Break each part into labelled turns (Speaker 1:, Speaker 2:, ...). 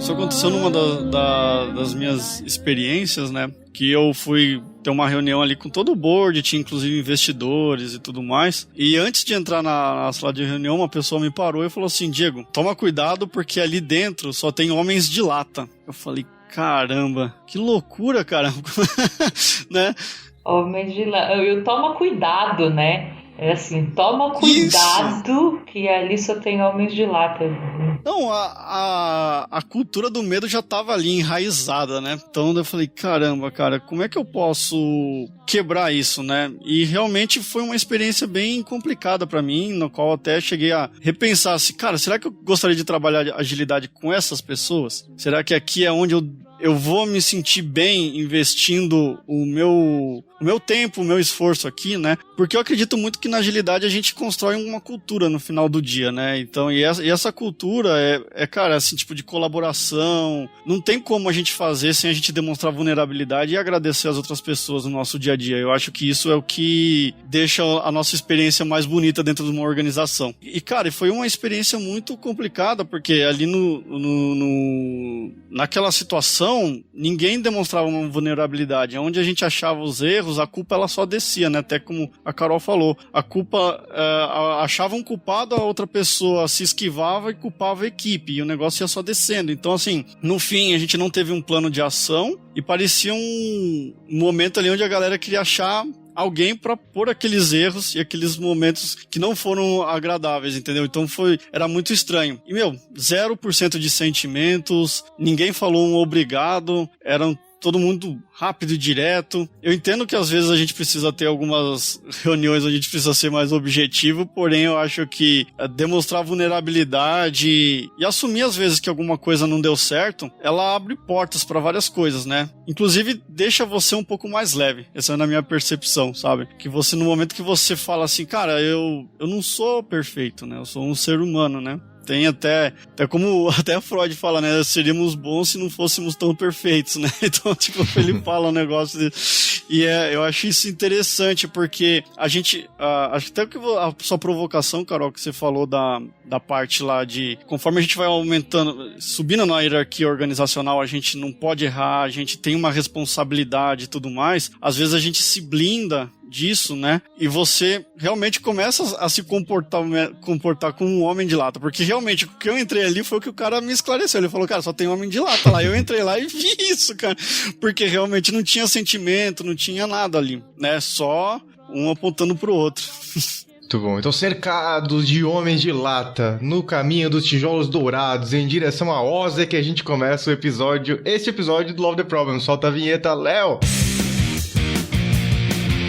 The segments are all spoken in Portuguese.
Speaker 1: Isso aconteceu numa das minhas experiências, né? Que eu fui ter uma reunião ali com todo o board, tinha inclusive investidores e tudo mais. E antes de entrar na sala de reunião, uma pessoa me parou e falou assim: Diego, toma cuidado porque ali dentro só tem homens de lata. Eu falei, caramba, que loucura, cara. Né?
Speaker 2: Homens de lata. Eu tomo cuidado, né? É assim, toma cuidado. Isso. Que ali só tem homens de lata.
Speaker 1: Não, a cultura do medo já tava ali enraizada, né? Então eu falei, caramba, cara, como é que eu posso quebrar isso, né? E realmente foi uma experiência bem complicada pra mim, no qual até cheguei a repensar assim, cara, será que eu gostaria de trabalhar agilidade com essas pessoas? Será que aqui é onde eu vou me sentir bem investindo o meu tempo, o meu esforço aqui, né? Porque eu acredito muito que na agilidade a gente constrói uma cultura no final do dia, né? Então, e essa cultura cara, assim, tipo de colaboração. Não tem como a gente fazer sem a gente demonstrar vulnerabilidade e agradecer as outras pessoas no nosso dia a dia. Eu acho que isso é o que deixa a nossa experiência mais bonita dentro de uma organização. E, cara, foi uma experiência muito complicada, porque ali naquela situação, ninguém demonstrava uma vulnerabilidade. Onde a gente achava os erros, a culpa ela só descia, né? Até como a Carol falou, a culpa achava um culpado, a outra pessoa se esquivava e culpava a equipe, e o negócio ia só descendo. Então, assim, no fim, a gente não teve um plano de ação e parecia um momento ali onde a galera queria achar alguém pra pôr aqueles erros e aqueles momentos que não foram agradáveis, entendeu? Então era muito estranho. E, 0% de sentimentos, ninguém falou um obrigado, eram todo mundo rápido e direto. Eu entendo que às vezes a gente precisa ter algumas reuniões onde a gente precisa ser mais objetivo, porém eu acho que demonstrar vulnerabilidade e assumir às vezes que alguma coisa não deu certo, ela abre portas para várias coisas, né? Inclusive deixa você um pouco mais leve. Essa é na minha percepção, sabe? Que você, no momento que você fala assim, cara, eu não sou perfeito, né? Eu sou um ser humano, né? Tem até como até Freud fala, né? Seríamos bons se não fôssemos tão perfeitos, né? Então, tipo, ele fala um negócio desse. E eu acho isso interessante, porque a gente, acho que até que a sua provocação, Carol, que você falou da parte lá de, conforme a gente vai aumentando, subindo na hierarquia organizacional, a gente não pode errar, a gente tem uma responsabilidade e tudo mais, às vezes a gente se blinda disso, né? E você realmente começa a se comportar como um homem de lata, porque realmente o que eu entrei ali foi o que o cara me esclareceu. Ele falou, cara, só tem homem de lata lá. Eu entrei lá e vi isso, cara, porque realmente não tinha sentimento, não tinha nada ali, né? Só um apontando pro outro.
Speaker 3: Muito bom. Então, cercados de homens de lata, no caminho dos tijolos dourados, em direção a Oz, é que a gente começa esse episódio do Love the Problem. Solta a vinheta, Léo!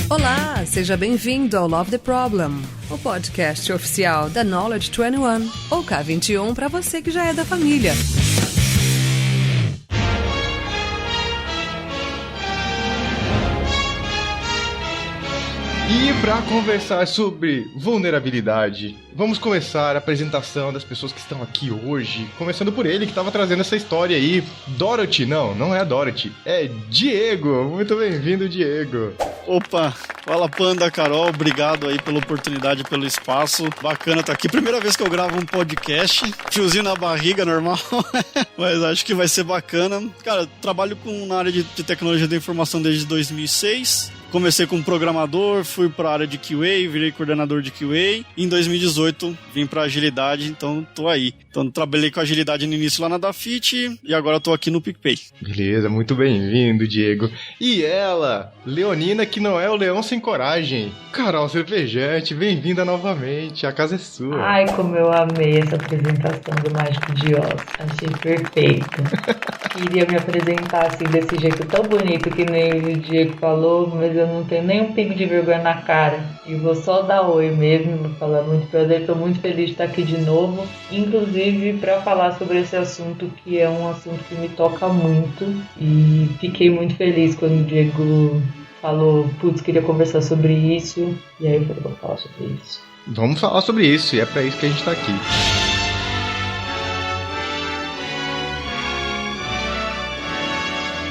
Speaker 4: Olá, seja bem-vindo ao Love the Problem, o podcast oficial da Knowledge 21, ou K21 para você que já é da família.
Speaker 3: E para conversar sobre vulnerabilidade, vamos começar a apresentação das pessoas que estão aqui hoje. Começando por ele, que estava trazendo essa história aí. Dorothy, não é a Dorothy, é Diego. Muito bem-vindo, Diego.
Speaker 1: Opa, fala Panda, Carol, obrigado aí pela oportunidade, pelo espaço. Bacana estar aqui. Primeira vez que eu gravo um podcast, friozinho na barriga, normal, mas acho que vai ser bacana. Cara, trabalho na área de tecnologia da informação desde 2006. Comecei como programador, fui para a área de QA, virei coordenador de QA. Em 2018 vim para agilidade, então tô aí. Então trabalhei com agilidade no início lá na Dafit e agora tô aqui no PicPay.
Speaker 3: Beleza, muito bem-vindo, Diego. E ela, Leonina, que não é o leão sem coragem. Carol Cervejante, bem-vinda novamente, a casa é sua.
Speaker 2: Ai, como eu amei essa apresentação do Mágico de Oz, achei perfeito. Queria me apresentar assim, desse jeito tão bonito que nem o Diego falou, mas eu não tenho nem um pingo de vergonha na cara. E vou só dar oi mesmo, vou falar muito prazer. Estou muito feliz de estar aqui de novo, inclusive para falar sobre esse assunto que é um assunto que me toca muito. E fiquei muito feliz quando o Diego falou, putz, queria conversar sobre isso. E aí eu falei, vou falar sobre isso.
Speaker 3: Vamos falar sobre isso, e é para isso que a gente está aqui.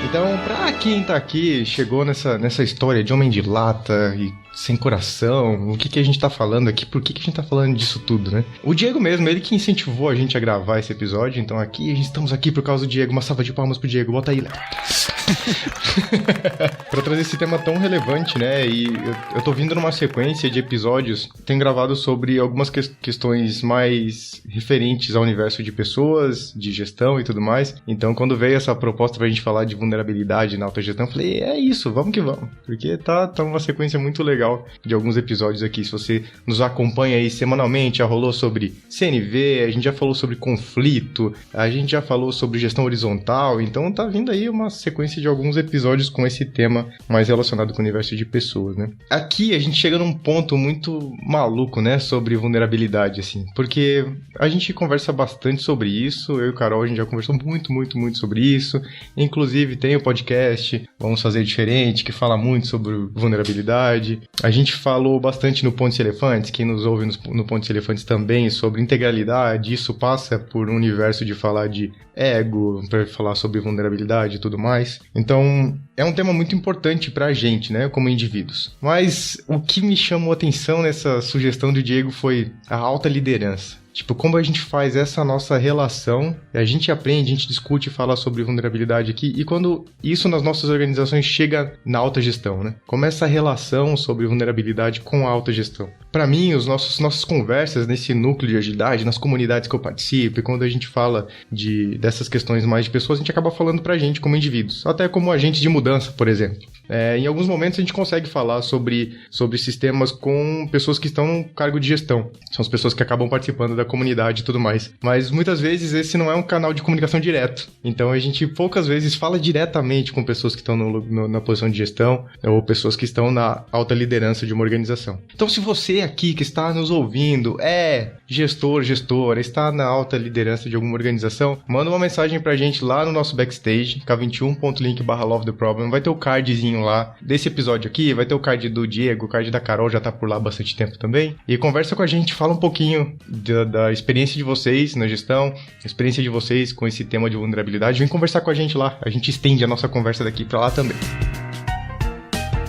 Speaker 3: Então, pra quem tá aqui, chegou nessa história de homem de lata e sem coração, o que a gente tá falando aqui, por que a gente tá falando disso tudo, né? O Diego mesmo, ele que incentivou a gente a gravar esse episódio, então estamos aqui por causa do Diego, uma salva de palmas pro Diego, bota aí, Léo. Pra trazer esse tema tão relevante, né? E eu tô vindo numa sequência de episódios, tenho gravado sobre algumas questões mais referentes ao universo de pessoas, de gestão e tudo mais. Então, quando veio essa proposta pra gente falar de vulnerabilidade na alta gestão, eu falei, é isso, vamos que vamos. Porque tá uma sequência muito legal de alguns episódios aqui. Se você nos acompanha aí semanalmente, já rolou sobre CNV, a gente já falou sobre conflito, a gente já falou sobre gestão horizontal, então tá vindo aí uma sequência de alguns episódios com esse tema mais relacionado com o universo de pessoas, né? Aqui a gente chega num ponto muito maluco, né, sobre vulnerabilidade, assim, porque a gente conversa bastante sobre isso, eu e o Carol, a gente já conversou muito sobre isso, inclusive tem o podcast Vamos Fazer Diferente, que fala muito sobre vulnerabilidade. A gente falou bastante no Pontes Elefantes, quem nos ouve no Pontes Elefantes também, sobre integralidade, isso passa por um universo de falar de ego, para falar sobre vulnerabilidade e tudo mais. Então, é um tema muito importante pra gente, né, como indivíduos. Mas o que me chamou a atenção nessa sugestão do Diego foi a alta liderança. Tipo, como a gente faz essa nossa relação, a gente aprende, a gente discute e fala sobre vulnerabilidade aqui, e quando isso nas nossas organizações chega na alta gestão, né? Como essa relação sobre vulnerabilidade com a alta gestão. Para mim, nossas conversas nesse núcleo de agilidade, nas comunidades que eu participo, e quando a gente fala dessas questões mais de pessoas, a gente acaba falando pra gente como indivíduos, até como agentes de mudança, por exemplo. Em alguns momentos a gente consegue falar sobre sistemas com pessoas que estão no cargo de gestão. São as pessoas que acabam participando da comunidade e tudo mais. Mas muitas vezes esse não é um canal de comunicação direto. Então a gente poucas vezes fala diretamente com pessoas que estão na posição de gestão ou pessoas que estão na alta liderança de uma organização. Então se você aqui que está nos ouvindo gestora, está na alta liderança de alguma organização, manda uma mensagem pra gente lá no nosso backstage, k21.link/lovetheproblem, vai ter o cardzinho lá desse episódio aqui, vai ter o card do Diego, o card da Carol já tá por lá há bastante tempo também, e conversa com a gente, fala um pouquinho da experiência de vocês na gestão, a experiência de vocês com esse tema de vulnerabilidade, vem conversar com a gente lá, a gente estende a nossa conversa daqui pra lá também.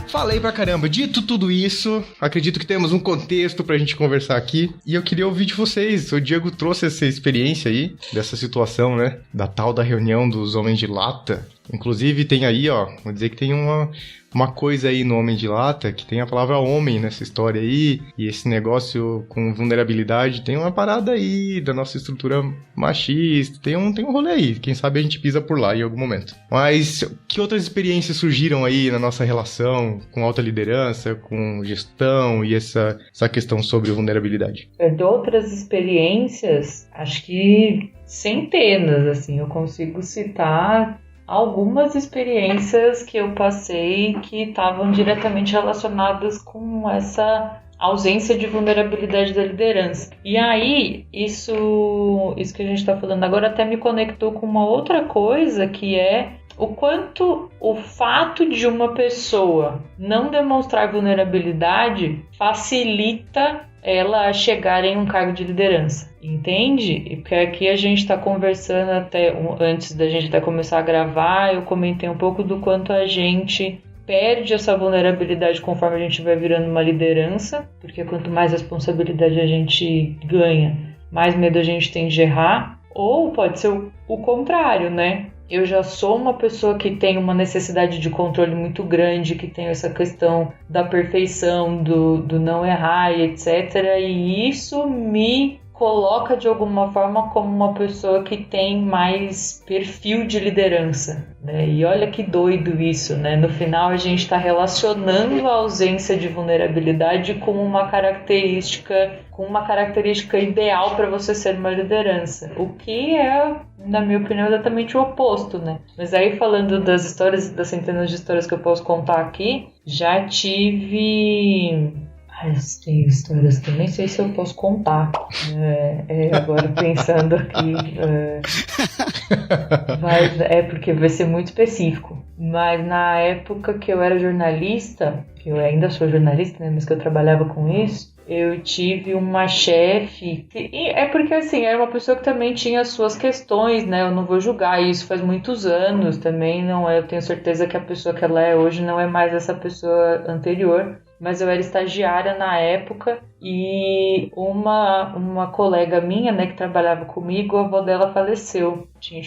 Speaker 3: Falei pra caramba, dito tudo isso, acredito que temos um contexto pra gente conversar aqui, e eu queria ouvir de vocês. O Diego trouxe essa experiência aí, dessa situação, né, da tal da reunião dos homens de lata. Inclusive tem aí, vou dizer que tem uma coisa aí no Homem de Lata, que tem a palavra homem nessa história aí, e esse negócio com vulnerabilidade, tem uma parada aí da nossa estrutura machista, tem um rolê aí, quem sabe a gente pisa por lá em algum momento. Mas que outras experiências surgiram aí na nossa relação com alta liderança, com gestão e essa questão sobre vulnerabilidade?
Speaker 2: De outras experiências, acho que centenas, assim, eu consigo citar algumas experiências que eu passei que estavam diretamente relacionadas com essa ausência de vulnerabilidade da liderança. E aí, isso que a gente está falando agora até me conectou com uma outra coisa, que é o quanto o fato de uma pessoa não demonstrar vulnerabilidade facilita ela chegar em um cargo de liderança, entende? Porque aqui a gente está conversando até antes da gente até começar a gravar, eu comentei um pouco do quanto a gente perde essa vulnerabilidade conforme a gente vai virando uma liderança, porque quanto mais responsabilidade a gente ganha, mais medo a gente tem de errar, ou pode ser o contrário, né? Eu já sou uma pessoa que tem uma necessidade de controle muito grande, que tem essa questão da perfeição, do não errar e etc. E isso me coloca de alguma forma como uma pessoa que tem mais perfil de liderança, né? E olha que doido isso, né? No final a gente está relacionando a ausência de vulnerabilidade com uma característica ideal para você ser uma liderança, o que é, na minha opinião, exatamente o oposto, né? Mas aí, falando das histórias, das centenas de histórias que eu posso contar aqui, já tive... eu tenho histórias que eu nem sei se eu posso contar. Agora pensando aqui, porque vai ser muito específico. Mas na época que eu era jornalista, que eu ainda sou jornalista, né, mas que eu trabalhava com isso, eu tive uma chefe, e é porque assim, era uma pessoa que também tinha suas questões, né? Eu não vou julgar, isso faz muitos anos também, não é, eu tenho certeza que a pessoa que ela é hoje não é mais essa pessoa anterior, mas eu era estagiária na época e uma colega minha, né, que trabalhava comigo, a avó dela faleceu. Tinha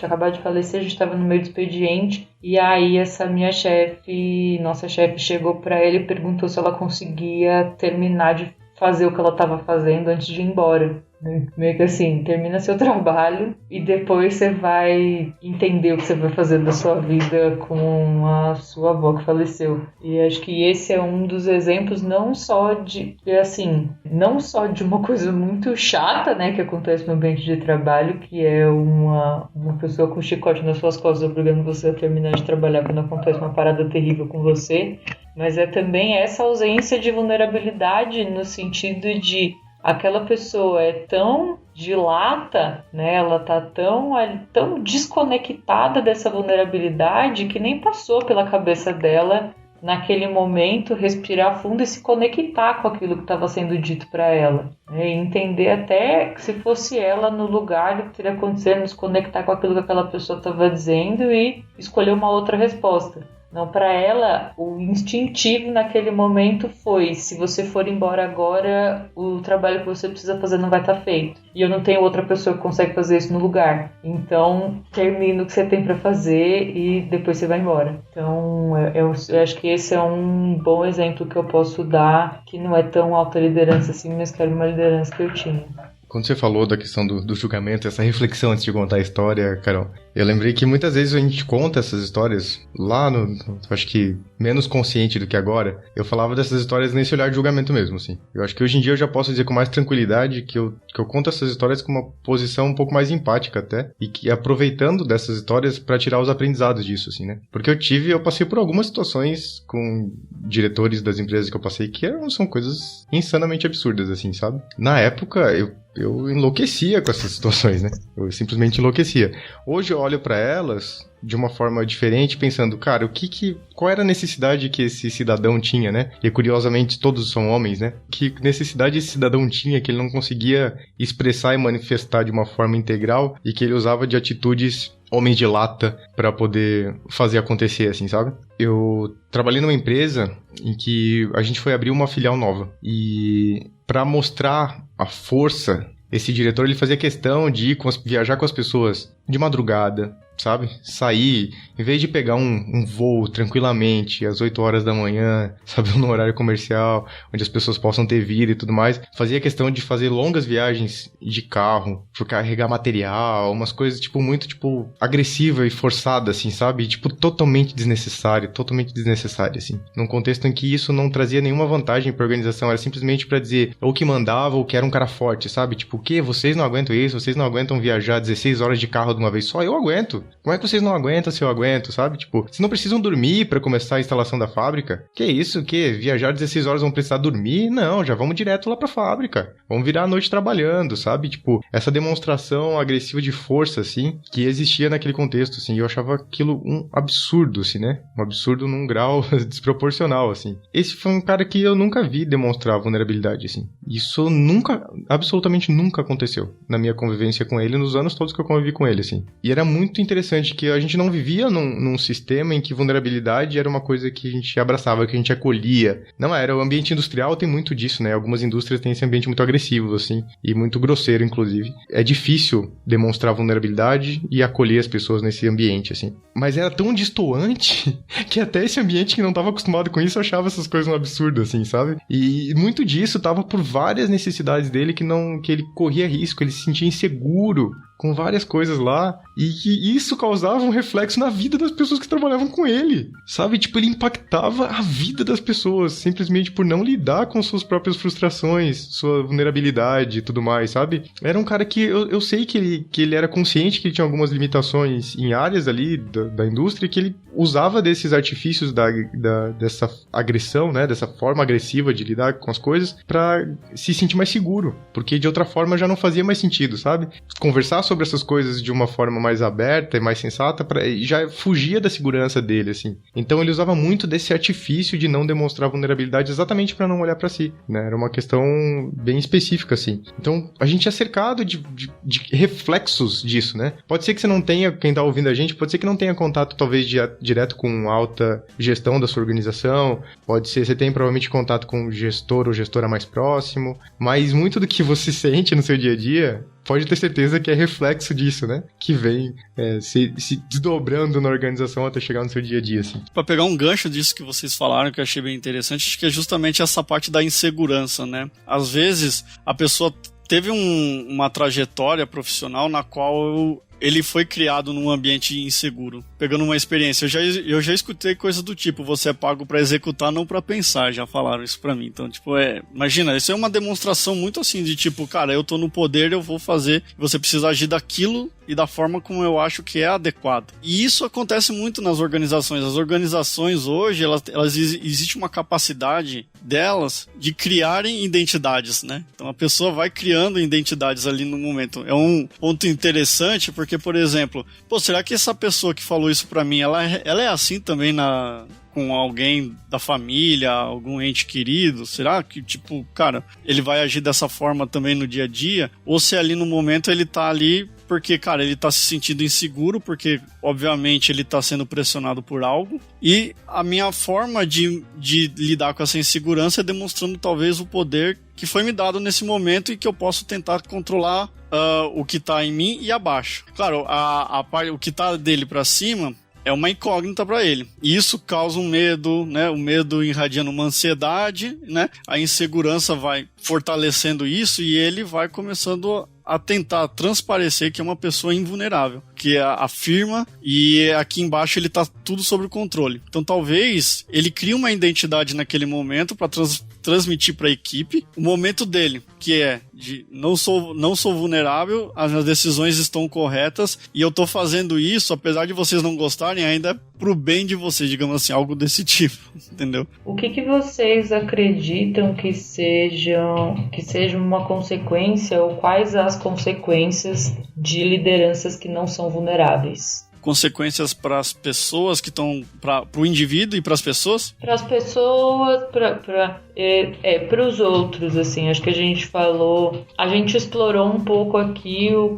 Speaker 2: acabado de falecer, a gente estava no meio do expediente, e aí essa minha chefe, nossa chefe, chegou para ele e perguntou se ela conseguia terminar de fazer o que ela estava fazendo antes de ir embora. Meio que assim, termina seu trabalho e depois você vai entender o que você vai fazer da sua vida com a sua avó que faleceu. E acho que esse é um dos exemplos não só de uma coisa muito chata, né, que acontece no ambiente de trabalho, que é uma pessoa com chicote nas suas costas obrigando você a terminar de trabalhar quando acontece uma parada terrível com você, mas é também essa ausência de vulnerabilidade no sentido de aquela pessoa é tão dilata, né? Ela tá tão desconectada dessa vulnerabilidade que nem passou pela cabeça dela naquele momento respirar fundo e se conectar com aquilo que estava sendo dito para ela, né? E entender até que se fosse ela no lugar do que teria acontecido, se conectar com aquilo que aquela pessoa estava dizendo e escolher uma outra resposta. Não, para ela, o instintivo naquele momento foi: se você for embora agora, o trabalho que você precisa fazer não vai estar feito. E eu não tenho outra pessoa que consegue fazer isso no lugar. Então, termina o que você tem para fazer e depois você vai embora. Então, eu acho que esse é um bom exemplo que eu posso dar, que não é tão alta liderança assim, mas que era uma liderança que eu tinha.
Speaker 3: Quando você falou da questão do julgamento, essa reflexão antes de contar a história, Carol, eu lembrei que muitas vezes a gente conta essas histórias lá acho que menos consciente do que agora, eu falava dessas histórias nesse olhar de julgamento mesmo, assim. Eu acho que hoje em dia eu já posso dizer com mais tranquilidade que eu conto essas histórias com uma posição um pouco mais empática até, e que aproveitando dessas histórias para tirar os aprendizados disso, assim, né? Porque eu passei por algumas situações com diretores das empresas que eu passei que são coisas insanamente absurdas, assim, sabe? Na época, eu enlouquecia com essas situações, né? Eu simplesmente enlouquecia. Hoje eu olho pra elas de uma forma diferente, pensando, cara, qual era a necessidade que esse cidadão tinha, né? E curiosamente todos são homens, né? Que necessidade esse cidadão tinha que ele não conseguia expressar e manifestar de uma forma integral e que ele usava de atitudes homem de lata pra poder fazer acontecer, assim, sabe? Eu trabalhei numa empresa em que a gente foi abrir uma filial nova e pra mostrar a força, esse diretor ele fazia questão de viajar com as pessoas de madrugada, sabe? Sair, em vez de pegar um voo tranquilamente às 8 horas da manhã, sabe? No horário comercial, onde as pessoas possam ter vida e tudo mais, fazia questão de fazer longas viagens de carro, por carregar material, umas coisas, muito, agressiva e forçada, assim, sabe? Totalmente desnecessário, assim. Num contexto em que isso não trazia nenhuma vantagem pra organização, era simplesmente pra dizer ou que mandava ou que era um cara forte, sabe? O quê? Vocês não aguentam isso? Vocês não aguentam viajar 16 horas de carro de uma vez só? Eu aguento. Como é que vocês não aguentam se eu aguento, sabe? Vocês não precisam dormir pra começar a instalação da fábrica? Que isso? Que viajar 16 horas vão precisar dormir? Não, já vamos direto lá pra fábrica. Vamos virar a noite trabalhando, sabe? Essa demonstração agressiva de força, assim, que existia naquele contexto, assim. Eu achava aquilo um absurdo, assim, né? Um absurdo num grau desproporcional, assim. Esse foi um cara que eu nunca vi demonstrar vulnerabilidade, assim. Isso absolutamente nunca aconteceu na minha convivência com ele, nos anos todos que eu convivi com ele, assim. E era muito interessante que a gente não vivia num sistema em que vulnerabilidade era uma coisa que a gente abraçava, que a gente acolhia. Não era. O ambiente industrial tem muito disso, né? Algumas indústrias têm esse ambiente muito agressivo, assim, e muito grosseiro, inclusive. É difícil demonstrar vulnerabilidade e acolher as pessoas nesse ambiente, assim. Mas era tão destoante que até esse ambiente que não estava acostumado com isso achava essas coisas um absurdo, assim, sabe? E muito disso tava por várias necessidades dele que ele corria risco, ele se sentia inseguro com várias coisas lá, e que isso causava um reflexo na vida das pessoas que trabalhavam com ele, sabe? Ele impactava a vida das pessoas, simplesmente por não lidar com suas próprias frustrações, sua vulnerabilidade e tudo mais, sabe? Era um cara que eu sei que ele era consciente que ele tinha algumas limitações em áreas ali da indústria, que ele usava desses artifícios dessa agressão, né? Dessa forma agressiva de lidar com as coisas pra se sentir mais seguro, porque de outra forma já não fazia mais sentido, sabe? Conversar sobre sobre essas coisas de uma forma mais aberta e mais sensata, já fugia da segurança dele, assim. Então ele usava muito desse artifício de não demonstrar vulnerabilidade exatamente para não olhar para si, né? Era uma questão bem específica, assim. Então a gente é cercado de reflexos disso, né? Pode ser que você não tenha, quem tá ouvindo a gente, pode ser que não tenha contato talvez direto com alta gestão da sua organização, pode ser, você tem provavelmente contato com o gestor ou gestora mais próximo, mas muito do que você sente no seu dia a dia, pode ter certeza que é reflexo disso, né? Que vem se desdobrando na organização até chegar no seu dia a dia, assim.
Speaker 1: Pra pegar um gancho disso que vocês falaram, que eu achei bem interessante, acho que é justamente essa parte da insegurança, né? Às vezes, a pessoa teve uma trajetória profissional na qual ele foi criado num ambiente inseguro. Pegando uma experiência, eu já escutei coisa do tipo, você é pago pra executar, não pra pensar, já falaram isso pra mim. Então, tipo, imagina, isso é uma demonstração muito assim, de tipo, cara, eu tô no poder, eu vou fazer, você precisa agir daquilo e da forma como eu acho que é adequado. E isso acontece muito nas organizações. As organizações hoje, existe uma capacidade delas de criarem identidades, né? Então a pessoa vai criando identidades ali no momento. É um ponto interessante, porque, por exemplo, será que essa pessoa que falou isso pra mim, ela é assim também com alguém da família, algum ente querido? Será que, tipo, cara, ele vai agir dessa forma também no dia a dia? Ou se ali no momento ele tá ali porque, cara, ele tá se sentindo inseguro, porque, obviamente, ele tá sendo pressionado por algo. E a minha forma de lidar com essa insegurança é demonstrando, talvez, o poder que foi me dado nesse momento e que eu posso tentar controlar o que tá em mim e abaixo. Claro, o que tá dele pra cima é uma incógnita para ele. E isso causa um medo, né? O medo irradiando uma ansiedade, né? A insegurança vai fortalecendo isso e ele vai começando a tentar transparecer que é uma pessoa invulnerável, que afirma, e aqui embaixo ele tá tudo sob controle. Então talvez ele crie uma identidade naquele momento para transmitir para a equipe o momento dele, que é de não sou vulnerável, as minhas decisões estão corretas e eu tô fazendo isso, apesar de vocês não gostarem, ainda é pro bem de vocês, digamos assim, algo desse tipo, entendeu?
Speaker 2: O que vocês acreditam que seja uma consequência, ou quais as consequências de lideranças que não são vulneráveis?
Speaker 1: Consequências para as pessoas que estão, para o indivíduo e para as pessoas?
Speaker 2: Para as pessoas, para os outros, assim, acho que a gente explorou um pouco aqui o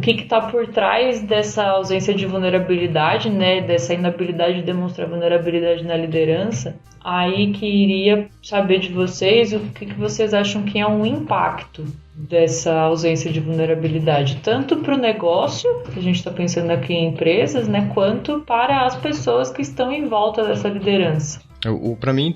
Speaker 2: que está por trás dessa ausência de vulnerabilidade, né, dessa inabilidade de demonstrar vulnerabilidade na liderança. Aí queria saber de vocês o que vocês acham que é um impacto dessa ausência de vulnerabilidade, tanto para o negócio, que a gente está pensando aqui em empresas, né, quanto para as pessoas que estão em volta dessa liderança.
Speaker 3: Para mim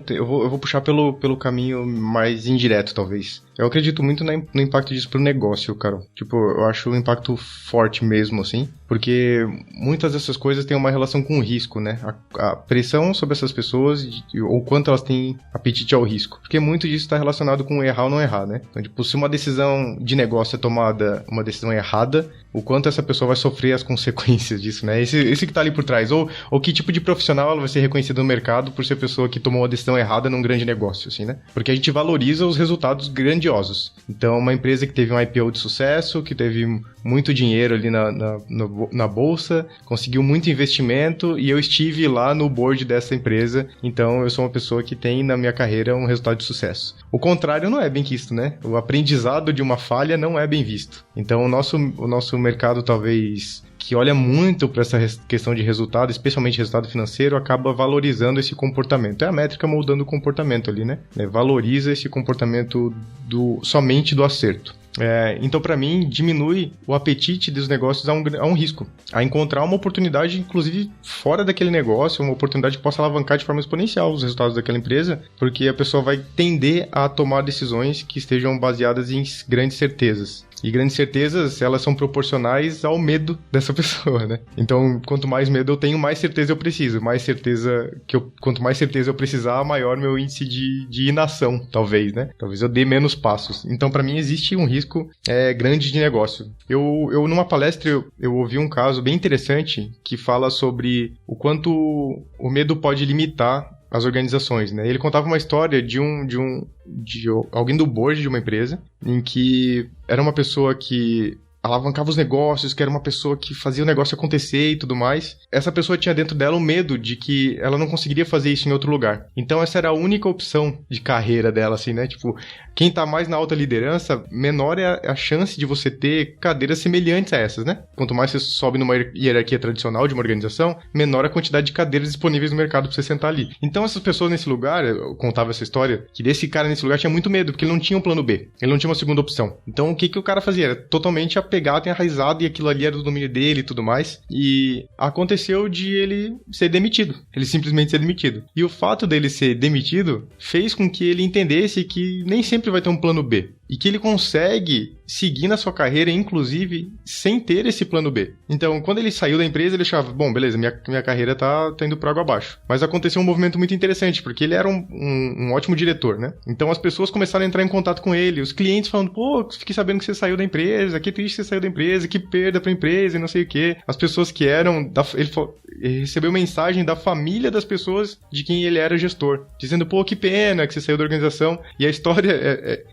Speaker 3: eu vou puxar pelo caminho mais indireto, talvez. Eu acredito muito no impacto disso pro negócio, Carol. Tipo, eu acho um impacto forte mesmo, assim, porque muitas dessas coisas têm uma relação com o risco, né? A pressão sobre essas pessoas, ou quanto elas têm apetite ao risco. Porque muito disso está relacionado com errar ou não errar, né? Então, tipo, se uma decisão de negócio é tomada, uma decisão errada, o quanto essa pessoa vai sofrer as consequências disso, né? Esse que tá ali por trás. Ou que tipo de profissional ela vai ser reconhecida no mercado por ser a pessoa que tomou uma decisão errada num grande negócio, assim, né? Porque a gente valoriza os resultados grandiosos. Então, uma empresa que teve um IPO de sucesso, que teve muito dinheiro ali na bolsa, conseguiu muito investimento, e eu estive lá no board dessa empresa, então eu sou uma pessoa que tem na minha carreira um resultado de sucesso. O contrário não é bem visto, né? O aprendizado de uma falha não é bem visto. Então, o nosso mercado, talvez, que olha muito para essa questão de resultado, especialmente resultado financeiro, acaba valorizando esse comportamento. É a métrica moldando o comportamento ali, né? Valoriza esse comportamento somente do acerto. Então, para mim, diminui o apetite dos negócios a um risco, a encontrar uma oportunidade, inclusive fora daquele negócio, uma oportunidade que possa alavancar de forma exponencial os resultados daquela empresa, porque a pessoa vai tender a tomar decisões que estejam baseadas em grandes certezas. E grandes certezas, elas são proporcionais ao medo dessa pessoa, né? Então, quanto mais medo eu tenho, mais certeza eu preciso. Quanto mais certeza eu precisar, maior meu índice de inação, talvez, né? Talvez eu dê menos passos. Então, para mim, existe um risco grande de negócio. Eu numa palestra, eu ouvi um caso bem interessante que fala sobre o quanto o medo pode limitar as organizações, né? Ele contava uma história de alguém do board de uma empresa, em que era uma pessoa que alavancava os negócios, que era uma pessoa que fazia o negócio acontecer e tudo mais. Essa pessoa tinha dentro dela o medo de que ela não conseguiria fazer isso em outro lugar. Então essa era a única opção de carreira dela, assim, né? Tipo, quem tá mais na alta liderança, menor é a chance de você ter cadeiras semelhantes a essas, né? Quanto mais você sobe numa hierarquia tradicional de uma organização, menor a quantidade de cadeiras disponíveis no mercado pra você sentar ali. Então essas pessoas nesse lugar, eu contava essa história, que desse cara nesse lugar tinha muito medo, porque ele não tinha um plano B, ele não tinha uma segunda opção. Então o que o cara fazia? Era totalmente apegado e enraizado, e aquilo ali era do domínio dele e tudo mais. E aconteceu de ele ser demitido. Ele simplesmente ser demitido. E o fato dele ser demitido fez com que ele entendesse que nem sempre vai ter um plano B. E que ele consegue seguir na sua carreira, inclusive, sem ter esse plano B. Então, quando ele saiu da empresa, ele achava, bom, beleza, minha carreira tá indo por água abaixo. Mas aconteceu um movimento muito interessante, porque ele era um ótimo diretor, né? Então, as pessoas começaram a entrar em contato com ele, os clientes falando, pô, fiquei sabendo que você saiu da empresa, que triste que você saiu da empresa, que perda pra empresa e não sei o quê. As pessoas que eram... Ele recebeu mensagem da família das pessoas de quem ele era gestor, dizendo, pô, que pena que você saiu da organização. E a história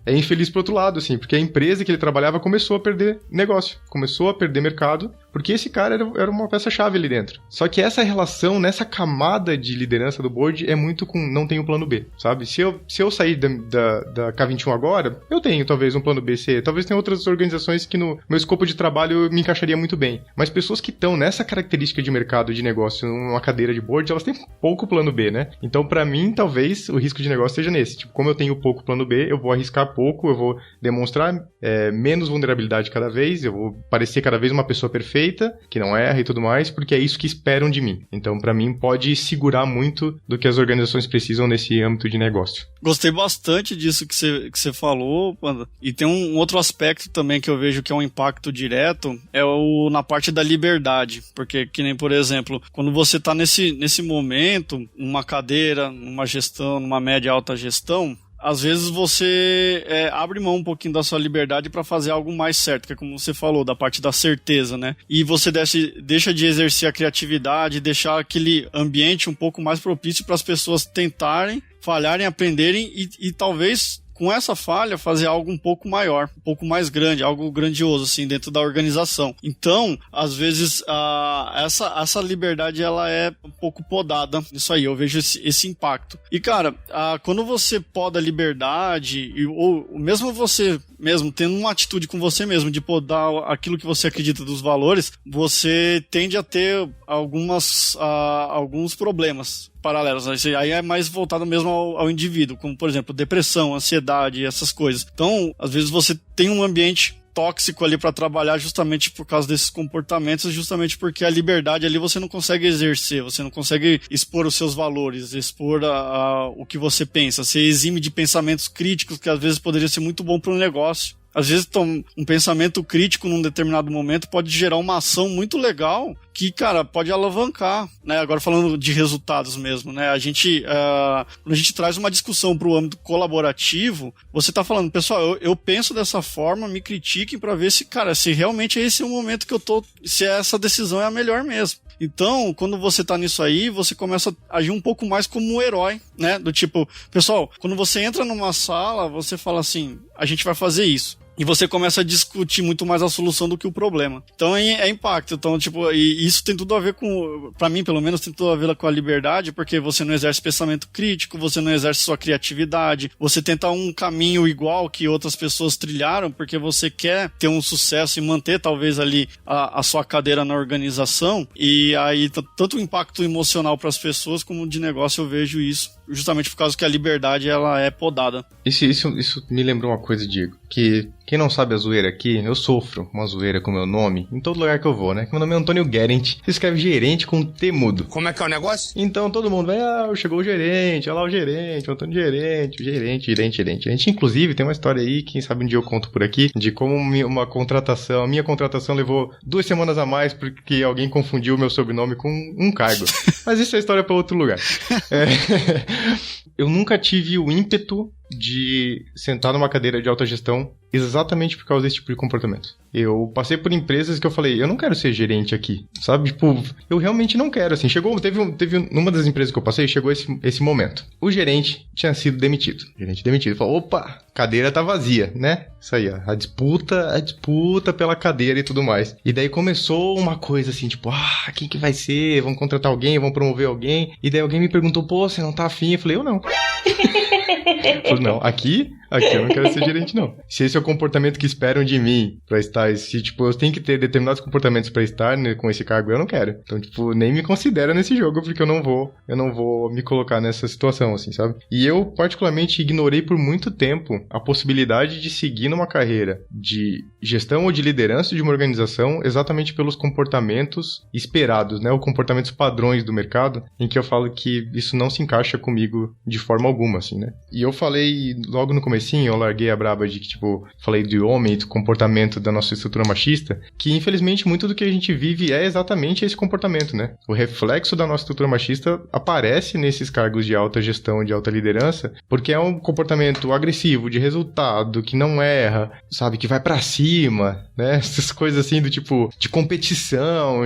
Speaker 3: é infeliz pro outro lado, assim, porque a empresa que ele trabalhava começou a perder negócio, começou a perder mercado, porque esse cara era uma peça-chave ali dentro. Só que essa relação, nessa camada de liderança do board, é muito com não tenho plano B, sabe? Se eu sair da K21 agora, eu tenho talvez um plano B, C, talvez tenha outras organizações que no meu escopo de trabalho me encaixaria muito bem. Mas pessoas que estão nessa característica de mercado, de negócio, numa cadeira de board, elas têm pouco plano B, né? Então, pra mim, talvez o risco de negócio seja nesse. Tipo, como eu tenho pouco plano B, eu vou arriscar pouco, eu vou demonstrar menos vulnerabilidade cada vez, eu vou parecer cada vez uma pessoa perfeita, que não erra e tudo mais, porque é isso que esperam de mim. Então, pra mim, pode segurar muito do que as organizações precisam nesse âmbito de negócio.
Speaker 1: Gostei bastante disso que você falou, Panda. E tem um outro aspecto também que eu vejo que é um impacto direto, na parte da liberdade. Porque, que nem, por exemplo, quando você tá nesse momento, numa cadeira, numa gestão, numa média alta gestão, às vezes você abre mão um pouquinho da sua liberdade para fazer algo mais certo, que é como você falou, da parte da certeza, né? E você deixa de exercer a criatividade, deixar aquele ambiente um pouco mais propício para as pessoas tentarem, falharem, aprenderem e talvez com essa falha fazer algo um pouco maior, um pouco mais grande, algo grandioso assim dentro da organização. Então, às vezes essa liberdade ela é um pouco podada. Isso aí, eu vejo esse impacto. E cara, quando você poda a liberdade ou mesmo você mesmo tendo uma atitude com você mesmo de podar aquilo que você acredita dos valores, você tende a ter alguns problemas paralelos. Aí é mais voltado mesmo ao indivíduo, como por exemplo depressão, ansiedade, essas coisas. Então, às vezes você tem um ambiente tóxico ali para trabalhar justamente por causa desses comportamentos, justamente porque a liberdade ali você não consegue exercer, você não consegue expor os seus valores, expor o que você pensa, você exime de pensamentos críticos que às vezes poderia ser muito bom para um negócio. Às vezes um pensamento crítico num determinado momento pode gerar uma ação muito legal que, cara, pode alavancar, né? Agora falando de resultados mesmo, né? Quando a gente traz uma discussão para o âmbito colaborativo, você tá falando, pessoal, eu penso dessa forma, me critiquem para ver se realmente esse é o momento que eu tô, se essa decisão é a melhor mesmo. Então, quando você tá nisso aí, você começa a agir um pouco mais como um herói, né? Do tipo, pessoal, quando você entra numa sala, você fala assim, a gente vai fazer isso. E você começa a discutir muito mais a solução do que o problema. Então é impacto. Então, tipo, e isso tem tudo a ver com, pra mim pelo menos, tem tudo a ver com a liberdade, porque você não exerce pensamento crítico, você não exerce sua criatividade, você tenta um caminho igual que outras pessoas trilharam, porque você quer ter um sucesso e manter talvez ali a sua cadeira na organização. E aí, tanto o impacto emocional para as pessoas como de negócio, eu vejo isso, justamente por causa que a liberdade ela é podada.
Speaker 3: Isso me lembrou uma coisa, Diego, que quem não sabe a zoeira aqui, eu sofro uma zoeira com meu nome em todo lugar que eu vou, né? Meu nome é Antônio Gerent, se escreve gerente com T mudo.
Speaker 5: Como é que é o negócio?
Speaker 3: Então todo mundo vai, chegou o gerente, olha lá o gerente, o Antônio gerente. Inclusive tem uma história aí, quem sabe um dia eu conto por aqui, de como minha contratação levou 2 semanas a mais porque alguém confundiu o meu sobrenome com um cargo. Mas isso é história para outro lugar. Eu nunca tive o ímpeto de sentar numa cadeira de alta gestão exatamente por causa desse tipo de comportamento. Eu passei por empresas que eu falei, eu não quero ser gerente aqui, sabe? Tipo, eu realmente não quero, assim. Teve numa das empresas que eu passei, chegou esse momento. O gerente tinha sido demitido. O gerente demitido. Falou, opa, cadeira tá vazia, né? Isso aí, ó. A disputa pela cadeira e tudo mais. E daí começou uma coisa assim, tipo, quem que vai ser? Vamos contratar alguém? Vamos promover alguém? E daí alguém me perguntou, pô, você não tá afim? Eu falei, eu não. Eu falei, não, aqui eu não quero ser gerente, não. Se esse é o comportamento que esperam de mim pra estar, se, tipo, eu tenho que ter determinados comportamentos pra estar, né, com esse cargo, eu não quero. Então, tipo, nem me considera nesse jogo, porque eu não vou me colocar nessa situação, assim, sabe? E eu, particularmente, ignorei por muito tempo a possibilidade de seguir numa carreira de gestão ou de liderança de uma organização exatamente pelos comportamentos esperados, né? Os comportamentos padrões do mercado, em que eu falo que isso não se encaixa comigo de forma alguma, assim, né? E eu falei logo no comecinho, eu larguei a braba de que, tipo, falei do homem, do comportamento da nossa estrutura machista, que infelizmente muito do que a gente vive é exatamente esse comportamento, né? O reflexo da nossa estrutura machista aparece nesses cargos de alta gestão, de alta liderança, porque é um comportamento agressivo, de resultado, que não erra, sabe? Que vai pra cima, né? Essas coisas assim do tipo, de competição,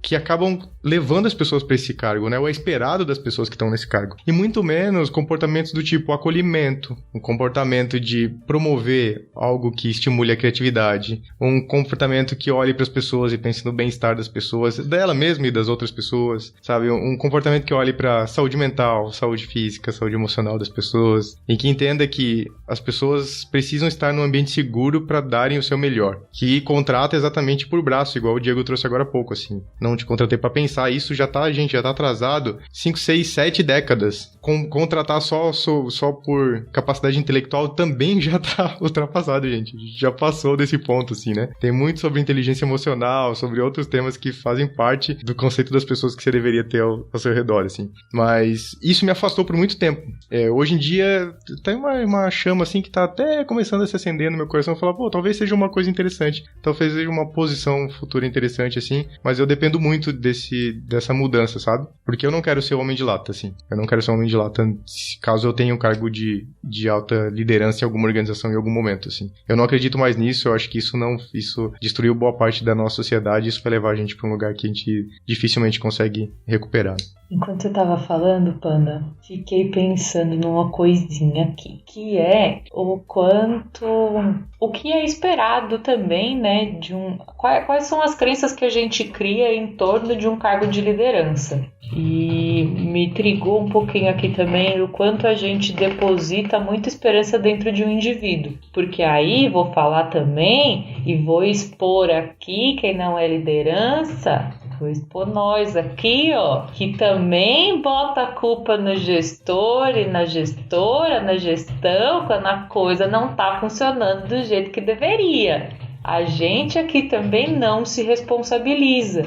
Speaker 3: que acabam levando as pessoas pra esse cargo, né? O é esperado das pessoas que estão nesse cargo. E muito menos comportamentos do tipo acolhimento, um comportamento de promover algo que estimule a criatividade, um comportamento que olhe para as pessoas e pense no bem-estar das pessoas, dela mesma e das outras pessoas, sabe? Um comportamento que olhe para saúde mental, saúde física, saúde emocional das pessoas, e que entenda que as pessoas precisam estar num ambiente seguro para darem o seu melhor, que contrata exatamente por braço, igual o Diego trouxe agora há pouco, assim. Não te contratei para pensar, isso já tá atrasado 5, 6, 7 décadas. Contratar só por capacidade intelectual também já tá ultrapassado, gente. Já passou desse ponto, assim, né? Tem muito sobre inteligência emocional, sobre outros temas que fazem parte do conceito das pessoas que você deveria ter ao seu redor, assim. Mas isso me afastou por muito tempo. Hoje em dia, tem uma chama, assim, que tá até começando a se acender no meu coração. Falar, pô, talvez seja uma coisa interessante. Talvez seja uma posição futura interessante, assim. Mas eu dependo muito dessa mudança, sabe? Porque eu não quero ser homem de lata, assim. Eu não quero ser homem de lata caso eu tenha um cargo de alta liderança em alguma organização em algum momento, assim. Eu não acredito mais nisso, eu acho que isso destruiu boa parte da nossa sociedade, isso vai levar a gente para um lugar que a gente dificilmente consegue recuperar.
Speaker 2: Enquanto você tava falando, Panda, fiquei pensando numa coisinha aqui, que é o que é esperado também, né, quais são as crenças que a gente cria em torno de um cargo de liderança. E me intrigou um pouquinho aqui também o quanto a gente deposita muita esperança dentro de um indivíduo. Porque aí vou falar também e vou expor aqui quem não é liderança. Vou expor nós aqui, ó, que também bota a culpa no gestor e na gestora, na gestão, quando a coisa não tá funcionando do jeito que deveria. A gente aqui também não se responsabiliza,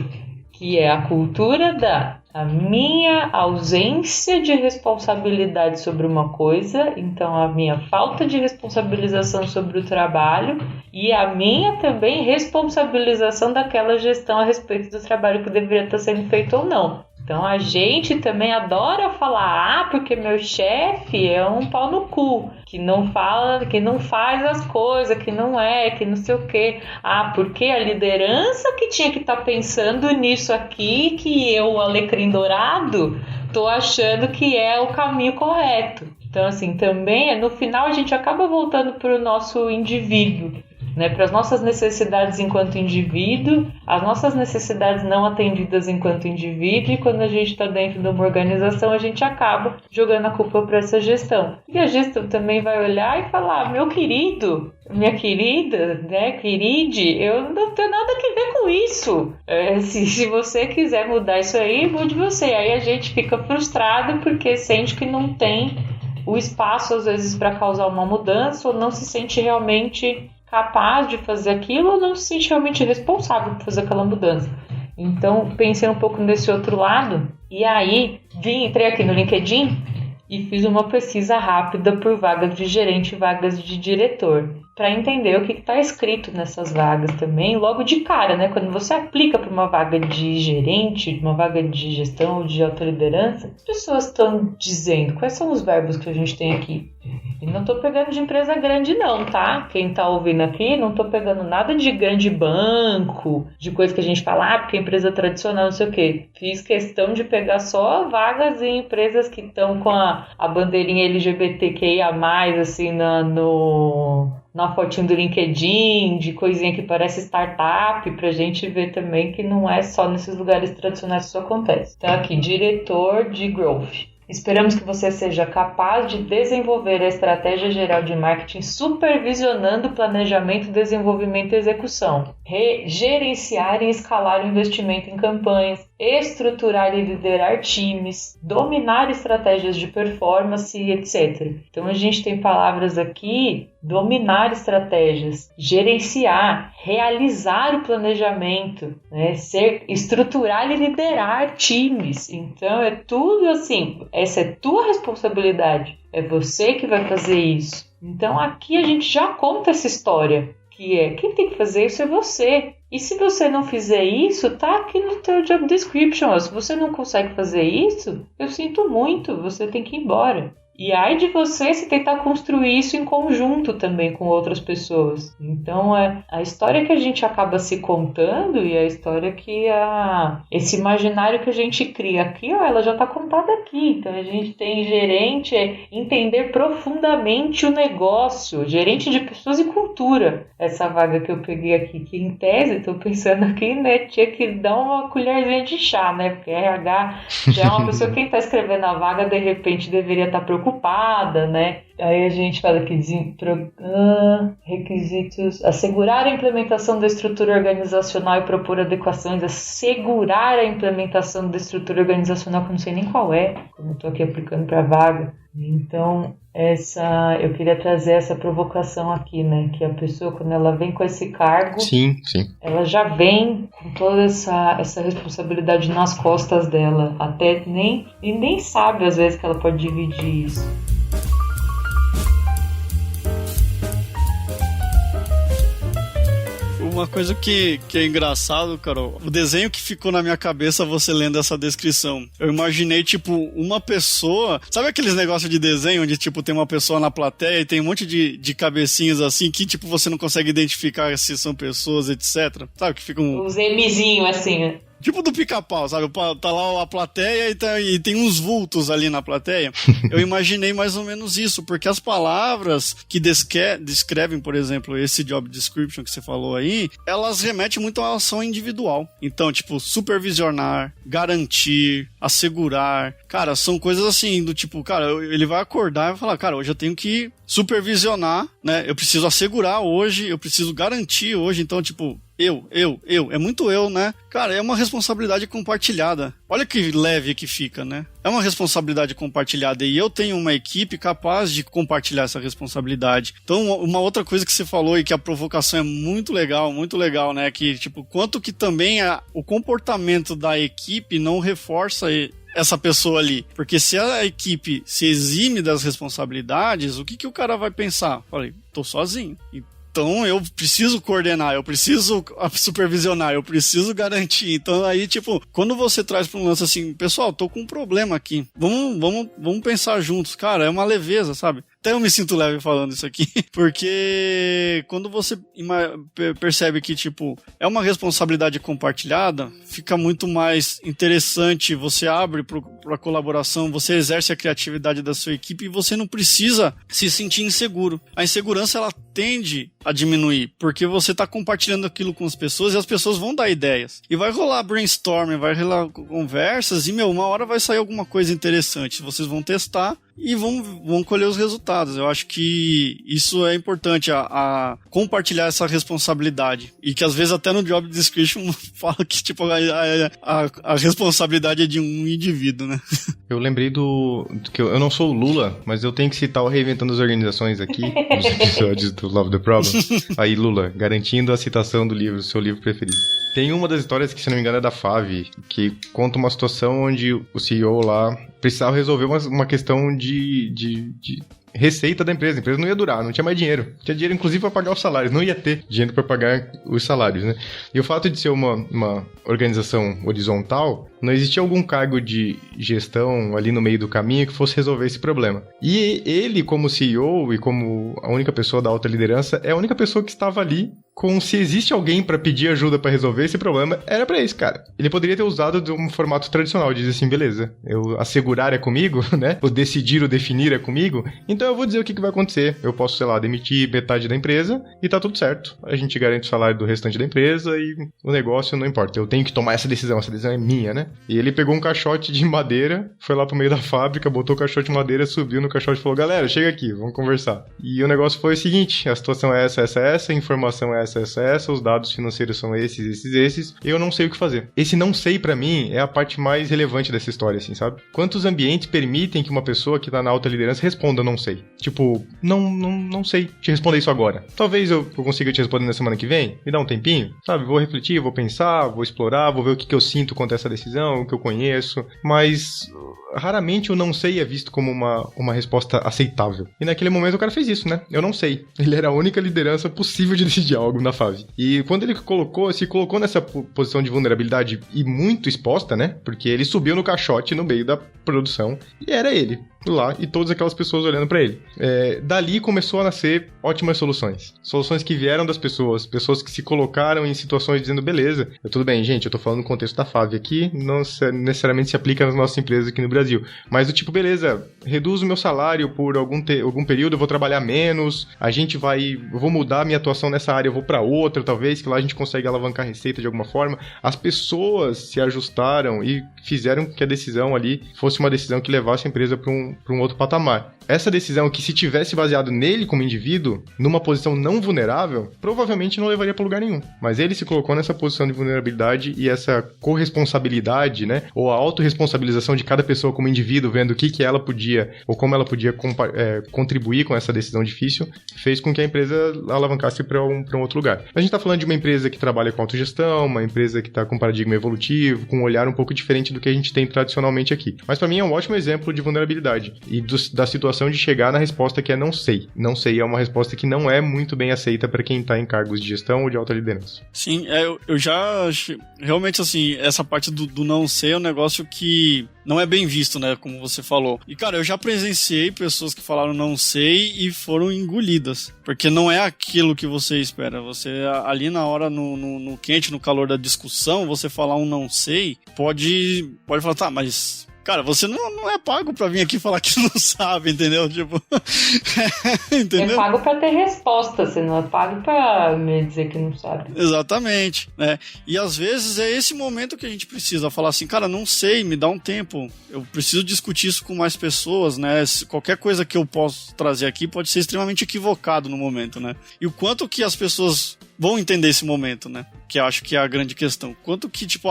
Speaker 2: que é a cultura a minha ausência de responsabilidade sobre uma coisa, então a minha falta de responsabilização sobre o trabalho e a minha também responsabilização daquela gestão a respeito do trabalho que deveria estar sendo feito ou não. Então a gente também adora falar, porque meu chefe é um pau no cu, que não fala, que não faz as coisas, que não sei o quê. Porque a liderança que tinha que estar pensando nisso aqui, que eu, alecrim dourado, tô achando que é o caminho correto. Então assim, também no final a gente acaba voltando para o nosso indivíduo, né, para as nossas necessidades enquanto indivíduo, as nossas necessidades não atendidas enquanto indivíduo, e quando a gente está dentro de uma organização, a gente acaba jogando a culpa para essa gestão. E a gestão também vai olhar e falar, meu querido, minha querida, né, queride, eu não tenho nada a ver com isso. Se você quiser mudar isso aí, mude você. Aí a gente fica frustrado porque sente que não tem o espaço, às vezes, para causar uma mudança, ou não se sente realmente capaz de fazer aquilo, ou não se sente realmente responsável por fazer aquela mudança. Então, pensei um pouco nesse outro lado, e aí entrei aqui no LinkedIn e fiz uma pesquisa rápida por vagas de gerente e vagas de diretor, para entender o que está escrito nessas vagas também, logo de cara, né? Quando você aplica para uma vaga de gerente, uma vaga de gestão ou de alta liderança, as pessoas estão dizendo, quais são os verbos que a gente tem aqui? E não tô pegando de empresa grande não, tá? Quem tá ouvindo aqui, não tô pegando nada de grande banco, de coisa que a gente fala, porque é empresa tradicional, não sei o quê. Fiz questão de pegar só vagas em empresas que estão com a bandeirinha LGBTQIA+, assim, na fotinho do LinkedIn, de coisinha que parece startup, pra gente ver também que não é só nesses lugares tradicionais que isso acontece. Então aqui, diretor de Growth. Esperamos que você seja capaz de desenvolver a estratégia geral de marketing supervisionando o planejamento, desenvolvimento e execução, gerenciar e escalar o investimento em campanhas, estruturar e liderar times, dominar estratégias de performance, etc. Então a gente tem palavras aqui: dominar estratégias, gerenciar, realizar o planejamento, né? Estruturar e liderar times. Então é tudo assim, essa é tua responsabilidade, é você que vai fazer isso. Então aqui a gente já conta essa história, que é quem tem que fazer isso é você. E se você não fizer isso, tá aqui no teu job description. Se você não consegue fazer isso, eu sinto muito, você tem que ir embora. E aí de você se tentar construir isso em conjunto também com outras pessoas. Então a história que a gente acaba se contando e a história que esse imaginário que a gente cria aqui, ela já está contada aqui. Então a gente tem gerente, entender profundamente o negócio, gerente de pessoas e cultura. Essa vaga que eu peguei aqui, que em tese, estou pensando aqui, né, tinha que dar uma colherzinha de chá, né, porque RH já é uma pessoa, quem está escrevendo a vaga, de repente deveria estar preocupada, né? Aí a gente fala aqui, requisitos, assegurar a implementação da estrutura organizacional e propor adequações, assegurar a implementação da estrutura organizacional, que eu não sei nem qual é, como eu estou aqui aplicando para a vaga. Então, eu queria trazer essa provocação aqui, né? Que a pessoa, quando ela vem com esse cargo,
Speaker 3: sim.
Speaker 2: ela já vem com toda essa responsabilidade nas costas dela. Até nem sabe, às vezes, que ela pode dividir isso.
Speaker 1: Uma coisa que é engraçado, Carol, o desenho que ficou na minha cabeça você lendo essa descrição. Eu imaginei, tipo, uma pessoa... Sabe aqueles negócios de desenho onde, tipo, tem uma pessoa na plateia e tem um monte de cabecinhas assim que, tipo, você não consegue identificar se são pessoas, etc. Sabe, que ficam...
Speaker 2: Os Mzinhos, assim, né?
Speaker 1: Tipo do Pica-Pau, sabe? Tá lá a plateia e tem uns vultos ali na plateia. Eu imaginei mais ou menos isso, porque as palavras que descrevem, por exemplo, esse job description que você falou aí, elas remetem muito à ação individual. Então, tipo, supervisionar, garantir, assegurar. Cara, são coisas assim, do tipo, cara, ele vai acordar e vai falar, cara, hoje eu tenho que supervisionar, né? Eu preciso assegurar hoje, eu preciso garantir hoje. Então, tipo... É muito eu, né? Cara, é uma responsabilidade compartilhada. Olha que leve que fica, né? É uma responsabilidade compartilhada e eu tenho uma equipe capaz de compartilhar essa responsabilidade. Então, uma outra coisa que você falou e que a provocação é muito legal, né? Que, tipo, quanto que também o comportamento da equipe não reforça essa pessoa ali. Porque se a equipe se exime das responsabilidades, o que o cara vai pensar? Falei, tô sozinho. Então eu preciso coordenar, eu preciso supervisionar, eu preciso garantir. Então aí, tipo, quando você traz para um lance assim, pessoal, tô com um problema aqui, vamos pensar juntos. Cara, é uma leveza, sabe? Até eu me sinto leve falando isso aqui, porque quando você percebe que, tipo, é uma responsabilidade compartilhada, fica muito mais interessante, você abre pra colaboração, você exerce a criatividade da sua equipe e você não precisa se sentir inseguro. A insegurança, ela tende a diminuir, porque você tá compartilhando aquilo com as pessoas e as pessoas vão dar ideias. E vai rolar brainstorming, vai rolar conversas e, uma hora vai sair alguma coisa interessante. Vocês vão testar e vão colher os resultados. Eu acho que isso é importante, a compartilhar essa responsabilidade. E que às vezes até no job description fala que tipo, a responsabilidade é de um indivíduo, né?
Speaker 3: Eu lembrei que eu não sou o Lula, mas eu tenho que citar o Reinventando as Organizações aqui, nos episódios do Love the Problem. Aí, Lula, garantindo a citação do livro, seu livro preferido. Tem uma das histórias que, se não me engano, é da Favi, que conta uma situação onde o CEO lá precisava resolver uma questão de receita da empresa. A empresa não ia durar, não tinha mais dinheiro. Tinha dinheiro, inclusive, para pagar os salários. Não ia ter dinheiro para pagar os salários, né? E o fato de ser uma organização horizontal, não existia algum cargo de gestão ali no meio do caminho que fosse resolver esse problema. E ele, como CEO e como a única pessoa da alta liderança, é a única pessoa que estava ali com se existe alguém para pedir ajuda para resolver esse problema, era para esse cara. Ele poderia ter usado de um formato tradicional, dizer assim, beleza, eu assegurar é comigo, né? O decidir, o definir é comigo, então eu vou dizer o que vai acontecer. Eu posso, sei lá, demitir metade da empresa e tá tudo certo. A gente garante o salário do restante da empresa e o negócio não importa. Eu tenho que tomar essa decisão é minha, né? E ele pegou um caixote de madeira, foi lá pro meio da fábrica, botou o caixote de madeira, subiu no caixote e falou, galera, chega aqui, vamos conversar. E o negócio foi o seguinte, a situação é essa, a informação é essa, os dados financeiros são esses, eu não sei o que fazer. Esse não sei, pra mim, é a parte mais relevante dessa história, assim, sabe? Quantos ambientes permitem que uma pessoa que tá na alta liderança responda não sei? Tipo, não sei te responder isso agora. Talvez eu consiga te responder na semana que vem, me dá um tempinho, sabe? Vou refletir, vou pensar, vou explorar, vou ver o que eu sinto quanto a essa decisão, o que eu conheço, mas raramente o não sei é visto como uma resposta aceitável. E naquele momento o cara fez isso, né? Eu não sei. Ele era a única liderança possível de decidir algo na fase. E quando ele se colocou nessa posição de vulnerabilidade e muito exposta, né? Porque ele subiu no caixote no meio da produção e era ele lá e todas aquelas pessoas olhando pra ele. Dali começou a nascer ótimas soluções. Soluções que vieram das pessoas que se colocaram em situações dizendo, beleza, tudo bem, gente, eu tô falando no contexto da FAV aqui, não necessariamente se aplica nas nossas empresas aqui no Brasil, mas do tipo, beleza, reduz o meu salário por algum período, eu vou trabalhar menos, eu vou mudar a minha atuação nessa área, eu vou pra outra, talvez, que lá a gente consegue alavancar a receita de alguma forma. As pessoas se ajustaram e fizeram que a decisão ali fosse uma decisão que levasse a empresa para um outro patamar. Essa decisão que, se tivesse baseado nele como indivíduo, numa posição não vulnerável, provavelmente não levaria para lugar nenhum. Mas ele se colocou nessa posição de vulnerabilidade e essa corresponsabilidade, né? Ou a autorresponsabilização de cada pessoa como indivíduo, vendo o que ela podia, ou como ela podia contribuir com essa decisão difícil, fez com que a empresa alavancasse para um outro lugar. A gente está falando de uma empresa que trabalha com autogestão, uma empresa que está com um paradigma evolutivo, com um olhar um pouco diferente do que a gente tem tradicionalmente aqui. Mas para mim é um ótimo exemplo de vulnerabilidade e da situação de chegar na resposta que é não sei. Não sei é uma resposta que não é muito bem aceita para quem está em cargos de gestão ou de alta liderança.
Speaker 1: Sim, eu já realmente, assim, essa parte do não sei é um negócio que não é bem visto, né, como você falou. E, cara, eu já presenciei pessoas que falaram não sei e foram engolidas, porque não é aquilo que você espera. Você, ali na hora, no quente, no calor da discussão, você falar um não sei, pode falar, tá, mas... Cara, você não é pago pra vir aqui falar que não sabe, entendeu? Tipo, entendeu?
Speaker 2: É pago pra ter resposta, você não é pago pra me dizer que não sabe.
Speaker 1: Exatamente, né? E às vezes é esse momento que a gente precisa falar assim, cara, não sei, me dá um tempo. Eu preciso discutir isso com mais pessoas, né? Qualquer coisa que eu posso trazer aqui pode ser extremamente equivocado no momento, né? E o quanto que as pessoas vão entender esse momento, né? Que eu acho que é a grande questão. Quanto que, tipo,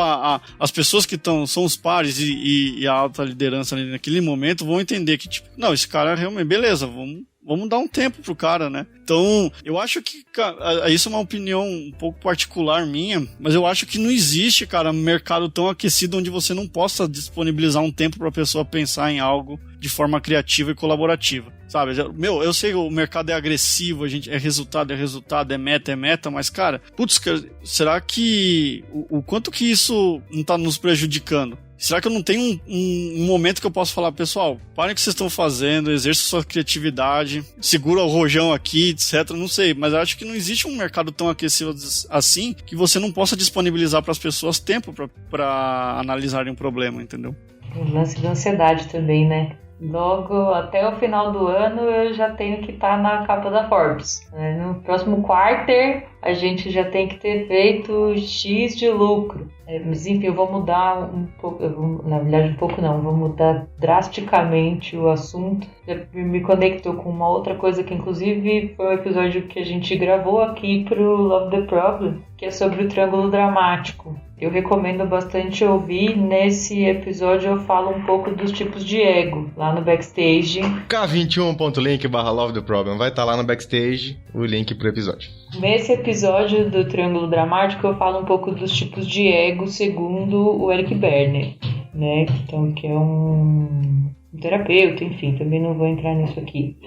Speaker 1: as pessoas que são os pares e a alta liderança ali naquele momento vão entender que, tipo, não, esse cara realmente, beleza, vamos dar um tempo pro cara, né? Então, eu acho que, cara, isso é uma opinião um pouco particular minha, mas eu acho que não existe, cara, um mercado tão aquecido onde você não possa disponibilizar um tempo pra pessoa pensar em algo de forma criativa e colaborativa, sabe? Eu sei que o mercado é agressivo, a gente é resultado, é meta, mas, cara, putz, será que o quanto que isso não tá nos prejudicando? Será que eu não tenho um momento que eu posso falar, pessoal, parem o que vocês estão fazendo, exerçam sua criatividade, segura o rojão aqui, etc, não sei, mas eu acho que não existe um mercado tão aquecido assim que você não possa disponibilizar para as pessoas tempo para analisarem um problema, entendeu?
Speaker 2: O lance da ansiedade também, né? Logo, até o final do ano, eu já tenho que estar na capa da Forbes. No próximo quarter, a gente já tem que ter feito X de lucro. Mas enfim, eu vou mudar um pouco, na verdade um pouco não, vou mudar drasticamente o assunto. Me conectou com uma outra coisa que inclusive foi um episódio que a gente gravou aqui pro Love the Problem, que é sobre o triângulo dramático. Eu recomendo bastante ouvir. Nesse episódio eu falo um pouco dos tipos de ego, lá no backstage.
Speaker 3: k21.link/Love the Problem. Vai estar lá no backstage o link pro episódio.
Speaker 2: Nesse episódio do Triângulo Dramático eu falo um pouco dos tipos de ego segundo o Eric Berner. né? Então, que é um terapeuta, enfim, também não vou entrar nisso aqui.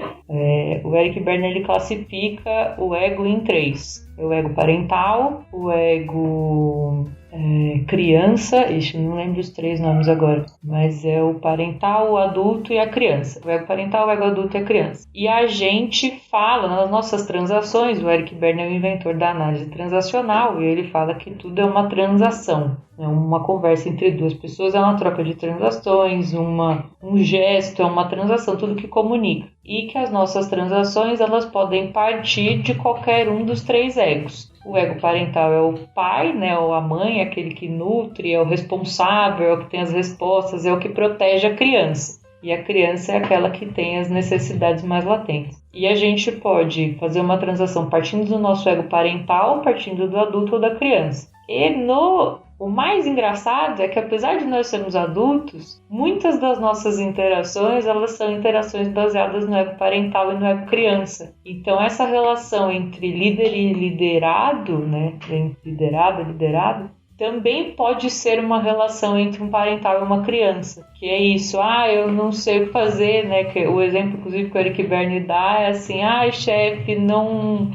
Speaker 2: O Eric Berner, ele classifica o ego em 3. O ego parental, o ego criança, não lembro os 3 nomes agora, mas é o parental, o adulto e a criança. O ego parental, o ego adulto e a criança. E a gente fala nas nossas transações, o Eric Berner é o inventor da análise transacional, e ele fala que tudo é uma transação. Uma conversa entre duas pessoas é uma troca de transações, um gesto é uma transação, tudo que comunica. E que as nossas transações, elas podem partir de qualquer um dos 3 egos. O ego parental é o pai, né, ou a mãe, é aquele que nutre, é o responsável, é o que tem as respostas, é o que protege a criança. E a criança é aquela que tem as necessidades mais latentes. E a gente pode fazer uma transação partindo do nosso ego parental, partindo do adulto ou da criança. O mais engraçado é que, apesar de nós sermos adultos, muitas das nossas interações, elas são interações baseadas no ego parental e no ego criança. Então, essa relação entre líder e liderado, né, entre liderado e liderado, também pode ser uma relação entre um parental e uma criança. Que é isso, eu não sei o que fazer, né? Que o exemplo, inclusive, que o Eric Berner dá é assim, chefe, não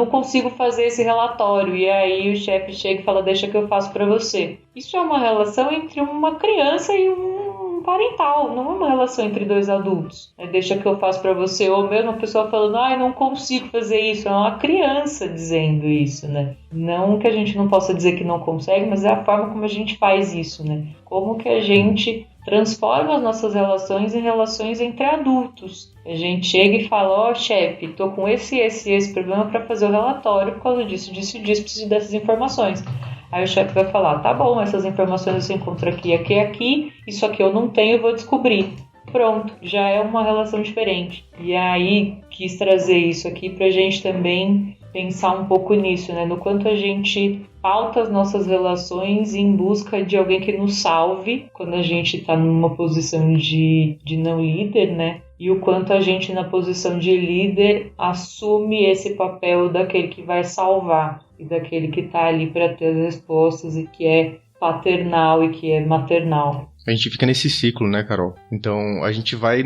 Speaker 2: consigo fazer esse relatório, e aí o chefe chega e fala, deixa que eu faço para você. Isso é uma relação entre uma criança e um parental, não é uma relação entre 2 adultos. Deixa que eu faço para você, ou mesmo a pessoa falando, não consigo fazer isso, é uma criança dizendo isso, né? Não que a gente não possa dizer que não consegue, mas é a forma como a gente faz isso, né? Como que a gente transforma as nossas relações em relações entre adultos. A gente chega e fala, chefe, tô com esse problema para fazer o relatório por causa disso, preciso dessas informações. Aí o chefe vai falar, tá bom, essas informações você encontra aqui, isso aqui eu não tenho, eu vou descobrir. Pronto, já é uma relação diferente. E aí, quis trazer isso aqui pra gente também pensar um pouco nisso, né? No quanto a gente pauta as nossas relações em busca de alguém que nos salve quando a gente está numa posição de não líder, né? E o quanto a gente, na posição de líder, assume esse papel daquele que vai salvar e daquele que está ali para ter as respostas e que é paternal e que é maternal.
Speaker 3: A gente fica nesse ciclo, né, Carol? Então, a gente vai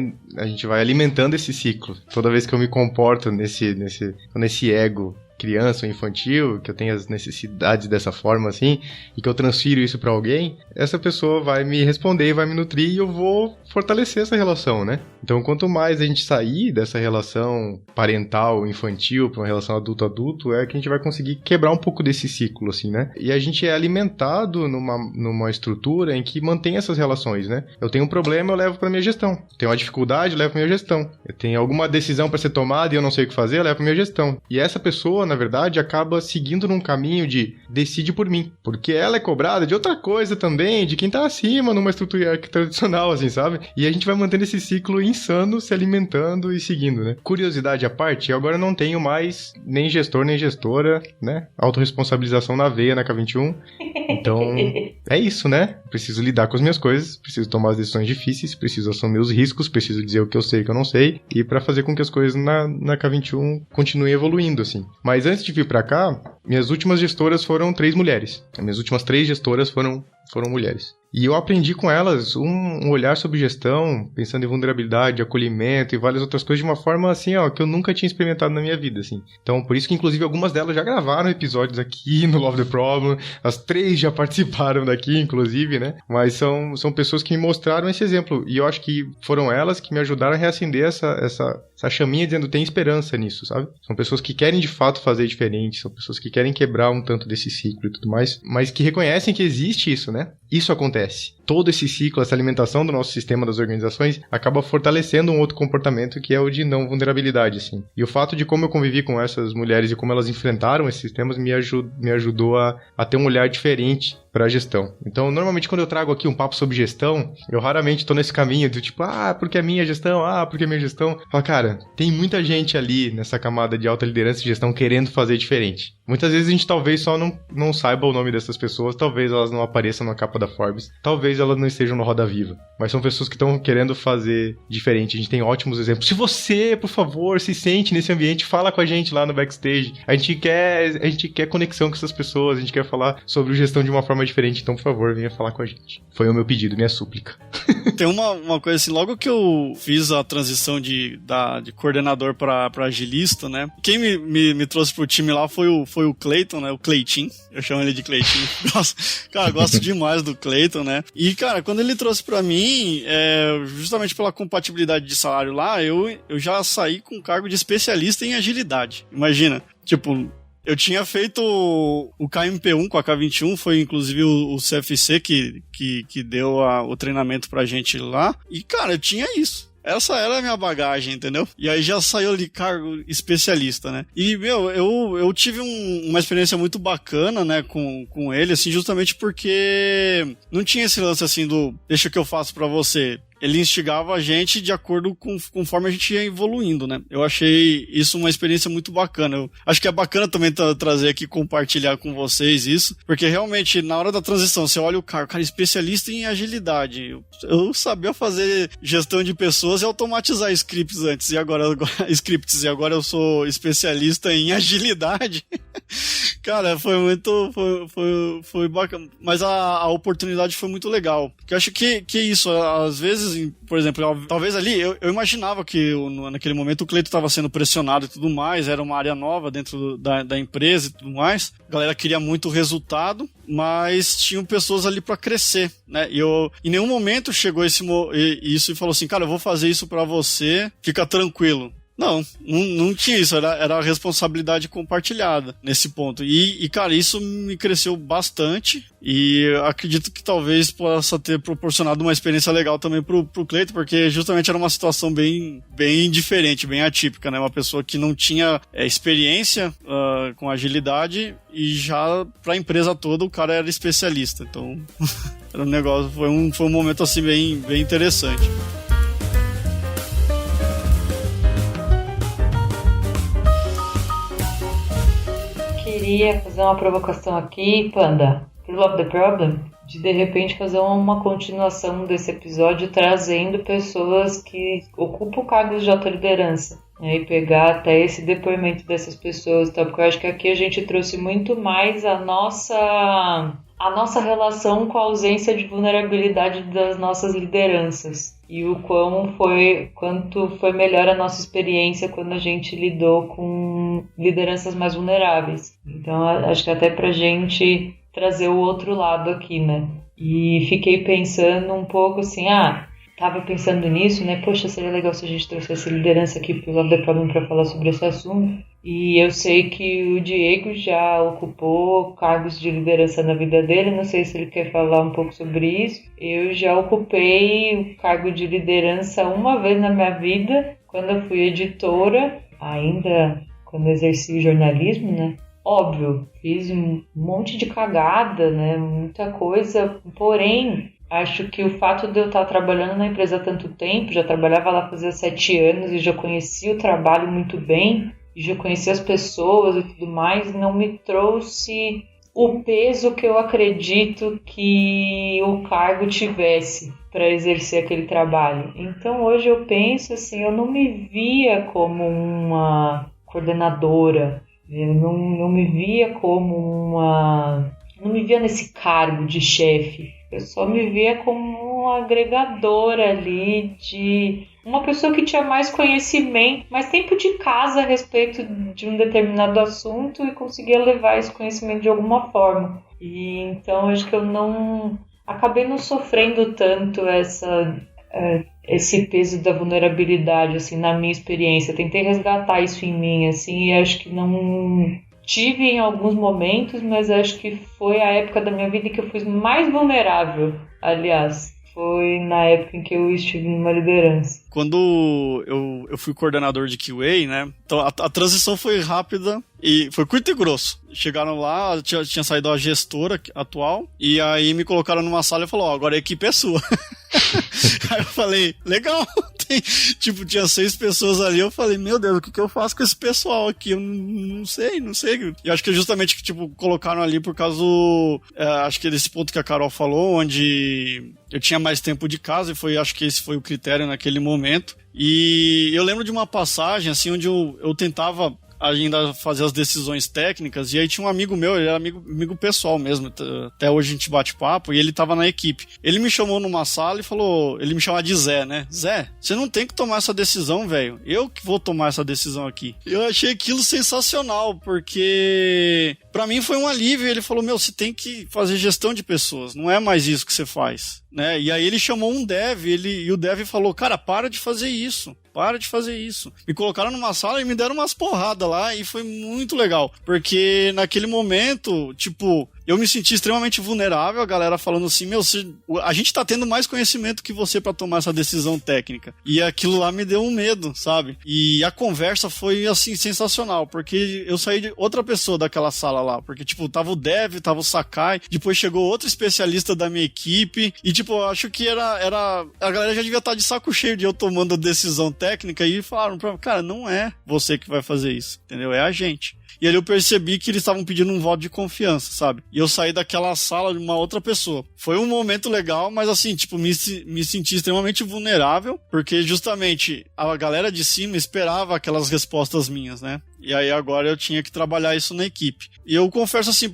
Speaker 3: alimentando esse ciclo. Toda vez que eu me comporto nesse ego criança ou infantil, que eu tenho as necessidades dessa forma assim, e que eu transfiro isso pra alguém, essa pessoa vai me responder, vai me nutrir e eu vou fortalecer essa relação, né? Então, quanto mais a gente sair dessa relação parental, infantil, pra uma relação adulto-adulto, é que a gente vai conseguir quebrar um pouco desse ciclo, assim, né? E a gente é alimentado numa estrutura em que mantém essas relações, né? Eu tenho um problema, eu levo pra minha gestão. Tenho uma dificuldade, eu levo pra minha gestão. Eu tenho alguma decisão pra ser tomada e eu não sei o que fazer, eu levo pra minha gestão. E essa pessoa, na verdade, acaba seguindo num caminho de decide por mim. Porque ela é cobrada de outra coisa também, de quem tá acima numa estrutura tradicional, assim, sabe? E a gente vai mantendo esse ciclo insano, se alimentando e seguindo, né? Curiosidade à parte, eu agora não tenho mais nem gestor, nem gestora, né? Autoresponsabilização na veia, na K21. Então, é isso, né? Preciso lidar com as minhas coisas, preciso tomar as decisões difíceis, preciso assumir os riscos, preciso dizer o que eu sei e o que eu não sei, e pra fazer com que as coisas na K21 continuem evoluindo, assim. Mas antes de vir pra cá, minhas últimas gestoras foram 3 mulheres. As minhas últimas 3 gestoras foram mulheres. E eu aprendi com elas um olhar sobre gestão, pensando em vulnerabilidade, acolhimento e várias outras coisas de uma forma assim, que eu nunca tinha experimentado na minha vida, assim. Então, por isso que, inclusive, algumas delas já gravaram episódios aqui no Love the Problem. As 3 já participaram daqui, inclusive, né? Mas são pessoas que me mostraram esse exemplo. E eu acho que foram elas que me ajudaram a reacender essa chaminha dizendo, tem esperança nisso, sabe? São pessoas que querem, de fato, fazer diferente. São pessoas que querem quebrar um tanto desse ciclo e tudo mais. Mas que reconhecem que existe isso, né? Isso acontece. Todo esse ciclo, essa alimentação do nosso sistema das organizações acaba fortalecendo um outro comportamento que é o de não vulnerabilidade, assim. E o fato de como eu convivi com essas mulheres e como elas enfrentaram esses sistemas me ajudou a ter um olhar diferente para a gestão. Então, normalmente quando eu trago aqui um papo sobre gestão, eu raramente tô nesse caminho do tipo, porque é minha gestão, porque é minha gestão. Fala, cara, tem muita gente ali nessa camada de alta liderança e gestão querendo fazer diferente. Muitas vezes a gente talvez só não saiba o nome dessas pessoas, talvez elas não apareçam na capa capa da Forbes. Talvez elas não estejam no Roda Viva, mas são pessoas que estão querendo fazer diferente. A gente tem ótimos exemplos. Se você, por favor, se sente nesse ambiente, fala com a gente lá no backstage. A gente quer conexão com essas pessoas, a gente quer falar sobre gestão de uma forma diferente. Então, por favor, venha falar com a gente. Foi o meu pedido, minha súplica.
Speaker 1: Tem uma coisa assim, logo que eu fiz a transição de coordenador pra agilista, né? Quem me trouxe pro time lá foi o Clayton, né? O Cleitinho. Eu chamo ele de Cleitinho. Cara, gosto demais do Clayton, né? E, cara, quando ele trouxe pra mim, justamente pela compatibilidade de salário lá, eu já saí com cargo de especialista em agilidade. Imagina, tipo, eu tinha feito o KMP1 com a K21, foi inclusive o CFC que deu o treinamento pra gente lá. E, cara, eu tinha isso. Essa era a minha bagagem, entendeu? E aí já saiu de cargo especialista, né? E, meu, eu tive uma experiência muito bacana, né, com ele, assim, justamente porque não tinha esse lance, assim, do deixa que eu faço pra você. Ele instigava a gente de acordo conforme a gente ia evoluindo, né? Eu achei isso uma experiência muito bacana. Eu acho que é bacana também trazer aqui, compartilhar com vocês isso, porque realmente, na hora da transição, você olha o cara especialista em agilidade. Eu sabia fazer gestão de pessoas e automatizar scripts antes, e agora eu sou especialista em agilidade. Cara, foi bacana. Mas a oportunidade foi muito legal. Porque eu acho que isso, às vezes, por exemplo, talvez ali, eu imaginava que naquele momento o Cleiton estava sendo pressionado e tudo mais, era uma área nova dentro da empresa e tudo mais. A galera queria muito resultado, mas tinham pessoas ali para crescer, né? E em nenhum momento chegou isso e falou assim, cara, eu vou fazer isso para você, fica tranquilo. Não tinha isso, era a responsabilidade compartilhada nesse ponto. E, cara, isso me cresceu bastante e acredito que talvez possa ter proporcionado uma experiência legal também pro Cleiton, porque justamente era uma situação bem diferente, bem atípica, né? Uma pessoa que não tinha experiência com agilidade e já pra empresa toda o cara era especialista. Então, era um negócio, foi um momento assim bem interessante.
Speaker 2: Queria fazer uma provocação aqui, Panda, pro Love the Problem, de repente fazer uma continuação desse episódio trazendo pessoas que ocupam cargos de alta liderança, né, e pegar até esse depoimento dessas pessoas, tá? Porque eu acho que aqui a gente trouxe muito mais a nossa relação com a ausência de vulnerabilidade das nossas lideranças e o quanto foi melhor a nossa experiência quando a gente lidou com lideranças mais vulneráveis. Então, acho que até pra gente trazer o outro lado aqui, né? E fiquei pensando um pouco assim, tava pensando nisso, né? Poxa, seria legal se a gente trouxesse liderança aqui pro Love the Problem pra falar sobre esse assunto. E eu sei que o Diego já ocupou cargos de liderança na vida dele, não sei se ele quer falar um pouco sobre isso. Eu já ocupei o cargo de liderança uma vez na minha vida, quando eu fui editora, ainda quando exerci jornalismo, né? Óbvio, fiz um monte de cagada, né? Muita coisa, porém, acho que o fato de eu estar trabalhando na empresa há tanto tempo, já trabalhava lá fazia 7 anos e já conhecia o trabalho muito bem, e já conhecia as pessoas e tudo mais, não me trouxe o peso que eu acredito que o cargo tivesse para exercer aquele trabalho. Então hoje eu penso assim, eu não me via como uma coordenadora, eu não me via como não me via nesse cargo de chefe. Eu só me via como uma agregadora ali de uma pessoa que tinha mais conhecimento, mais tempo de casa a respeito de um determinado assunto e conseguia levar esse conhecimento de alguma forma. E então acho que eu acabei não sofrendo tanto esse peso da vulnerabilidade, assim, na minha experiência. Tentei resgatar isso em mim, assim, e acho que não tive em alguns momentos, mas acho que foi a época da minha vida em que eu fui mais vulnerável. Aliás, foi na época em que eu estive numa liderança.
Speaker 1: Quando eu fui coordenador de QA, né? Então a transição foi rápida e foi curto e grosso. Chegaram lá, tinha saído a gestora atual, e aí me colocaram numa sala e falaram, agora a equipe é sua. Aí eu falei, legal, Tipo, tinha 6 pessoas ali, eu falei, meu Deus, o que eu faço com esse pessoal aqui? Eu não sei. E acho que é justamente que, tipo, colocaram ali por causa acho que desse ponto que a Carol falou, onde eu tinha mais tempo de casa, e acho que esse foi o critério naquele momento. E eu lembro de uma passagem, assim, onde eu tentava ainda fazer as decisões técnicas, e aí tinha um amigo meu, ele era amigo pessoal mesmo, até hoje a gente bate papo, e ele tava na equipe. Ele me chamou numa sala e falou, ele me chamava de Zé, né? Zé, você não tem que tomar essa decisão, velho. Eu que vou tomar essa decisão aqui. Eu achei aquilo sensacional, porque pra mim foi um alívio. Ele falou, você tem que fazer gestão de pessoas, não é mais isso que você faz, né? E aí ele chamou um dev, e o dev falou, cara, para de fazer isso. Me colocaram numa sala e me deram umas porradas lá, e foi muito legal, porque naquele momento, tipo, eu me senti extremamente vulnerável, a galera falando assim, a gente tá tendo mais conhecimento que você pra tomar essa decisão técnica. E aquilo lá me deu um medo, sabe? E a conversa foi, assim, sensacional, porque eu saí de outra pessoa daquela sala lá, porque, tipo, tava o Dev, tava o Sakai, depois chegou outro especialista da minha equipe, e, tipo, eu acho que a galera já devia estar de saco cheio de eu tomando a decisão técnica, e falaram pra mim, cara, não é você que vai fazer isso, entendeu? É a gente. E ali eu percebi que eles estavam pedindo um voto de confiança, sabe? E eu saí daquela sala de uma outra pessoa. Foi um momento legal, mas assim, tipo, me senti extremamente vulnerável, porque justamente a galera de cima esperava aquelas respostas minhas, né? E aí agora eu tinha que trabalhar isso na equipe. E eu confesso assim,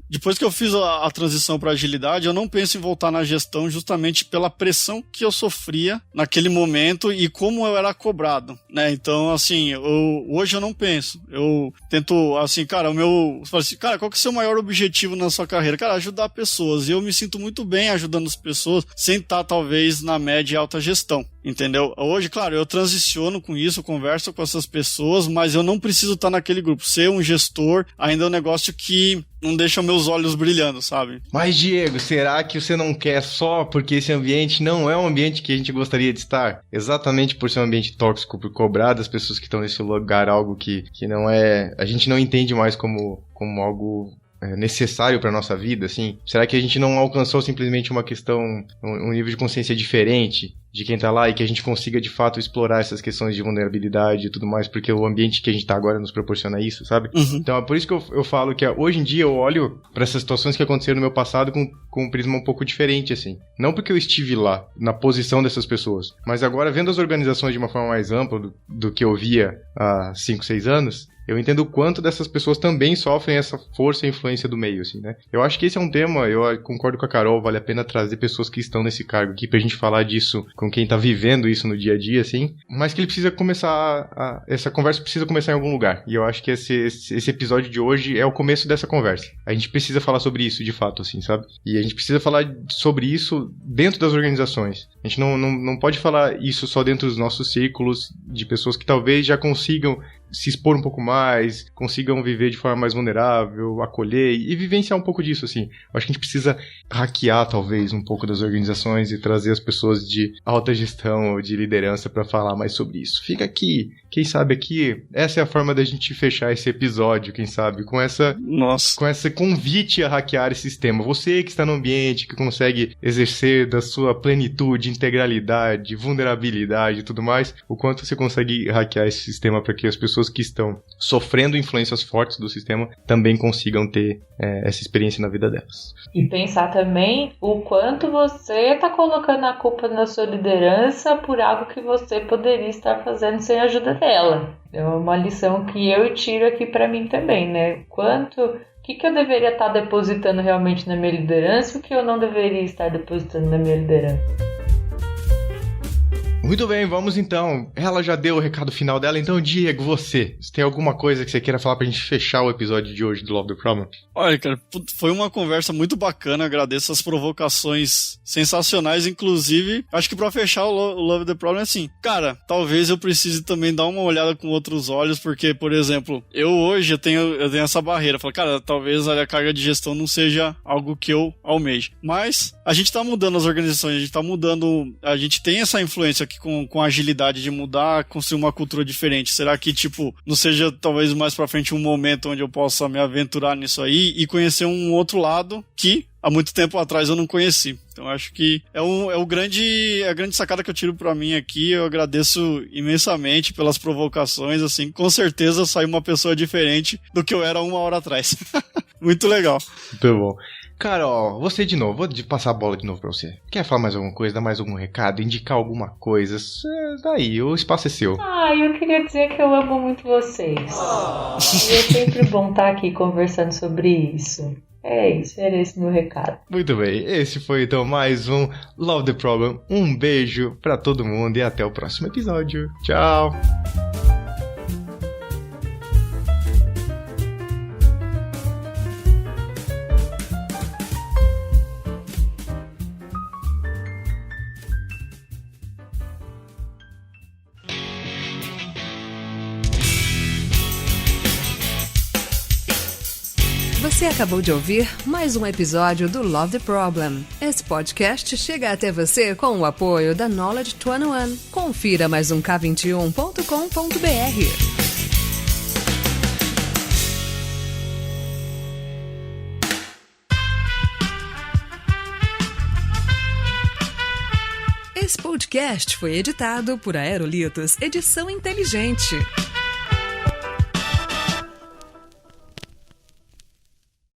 Speaker 1: depois que eu fiz a transição para agilidade, eu não penso em voltar na gestão justamente pela pressão que eu sofria naquele momento e como eu era cobrado, né? Então, assim, hoje eu não penso. Eu tento, assim, cara, qual que é o seu maior objetivo na sua carreira? Cara, ajudar pessoas. E eu me sinto muito bem ajudando as pessoas sem estar, talvez, na média e alta gestão. Entendeu? Hoje, claro, eu transiciono com isso, eu converso com essas pessoas, mas eu não preciso estar naquele grupo. Ser um gestor ainda é um negócio que não deixa meus olhos brilhando, sabe?
Speaker 3: Mas, Diego, será que você não quer só porque esse ambiente não é um ambiente que a gente gostaria de estar? Exatamente por ser um ambiente tóxico, por cobrar das pessoas que estão nesse lugar algo que não é... A gente não entende mais como algo... necessário para nossa vida, assim? Será que a gente não alcançou simplesmente uma questão, um nível de consciência diferente de quem tá lá e que a gente consiga de fato explorar essas questões de vulnerabilidade e tudo mais, porque o ambiente que a gente tá agora nos proporciona isso, sabe? Uhum. Então é por isso que eu falo que hoje em dia eu olho para essas situações que aconteceram no meu passado com um prisma um pouco diferente, assim. Não porque eu estive lá, na posição dessas pessoas, mas agora vendo as organizações de uma forma mais ampla do que eu via há 5, 6 anos, eu entendo o quanto dessas pessoas também sofrem essa força e influência do meio, assim, né? Eu acho que esse é um tema, eu concordo com a Carol, vale a pena trazer pessoas que estão nesse cargo aqui pra gente falar disso com quem tá vivendo isso no dia a dia, assim, mas que ele precisa começar, essa conversa precisa começar em algum lugar, e eu acho que esse episódio de hoje é o começo dessa conversa. A gente precisa falar sobre isso, de fato, assim, sabe? E a gente precisa falar sobre isso dentro das organizações. A gente não pode falar isso só dentro dos nossos círculos de pessoas que talvez já consigam se expor um pouco mais, consigam viver de forma mais vulnerável, acolher e vivenciar um pouco disso, assim. Eu acho que a gente precisa hackear, talvez, um pouco das organizações e trazer as pessoas de alta gestão ou de liderança para falar mais sobre isso. Fica aqui, quem sabe aqui, essa é a forma da gente fechar esse episódio, quem sabe, com esse convite a hackear esse sistema. Você que está no ambiente, que consegue exercer da sua plenitude, integralidade, vulnerabilidade e tudo mais, o quanto você consegue hackear esse sistema para que as pessoas que estão sofrendo influências fortes do sistema também consigam ter essa experiência na vida delas.
Speaker 2: E pensar também o quanto você está colocando a culpa na sua liderança por algo que você poderia estar fazendo sem a ajuda dela. É uma lição que eu tiro aqui para mim também, né? O que eu deveria estar depositando realmente na minha liderança e o que eu não deveria estar depositando na minha liderança.
Speaker 3: Muito bem, vamos então. Ela já deu o recado final dela, então, Diego, você tem alguma coisa que você queira falar pra gente fechar o episódio de hoje do Love the Problem?
Speaker 1: Olha, cara, foi uma conversa muito bacana, agradeço as provocações sensacionais, inclusive, acho que pra fechar o Love the Problem, assim, cara, talvez eu precise também dar uma olhada com outros olhos, porque, por exemplo, hoje eu tenho essa barreira, falo, cara, talvez a carga de gestão não seja algo que eu almejo, mas a gente tá mudando as organizações, a gente tá mudando, a gente tem essa influência aqui com a agilidade de mudar, construir uma cultura diferente? Será que, tipo, não seja talvez mais pra frente um momento onde eu possa me aventurar nisso aí e conhecer um outro lado que há muito tempo atrás eu não conheci? Então acho que é a grande sacada que eu tiro pra mim aqui. Eu agradeço imensamente pelas provocações, assim, com certeza saiu uma pessoa diferente do que eu era 1 hora atrás. Muito legal.
Speaker 3: Muito bom. Cara, ó, você de novo, vou passar a bola de novo pra você. Quer falar mais alguma coisa, dar mais algum recado, indicar alguma coisa? Daí, o espaço é seu.
Speaker 2: Eu queria dizer que eu amo muito vocês. E é sempre bom estar aqui conversando sobre isso. É isso, era esse meu recado.
Speaker 3: Muito bem, esse foi então mais um Love the Problem. Um beijo pra todo mundo e até o próximo episódio. Tchau!
Speaker 4: Você acabou de ouvir mais um episódio do Love the Problem. Esse podcast chega até você com o apoio da Knowledge 21. Confira mais um K21.com.br. Esse podcast foi editado por Aerolitos Edição Inteligente.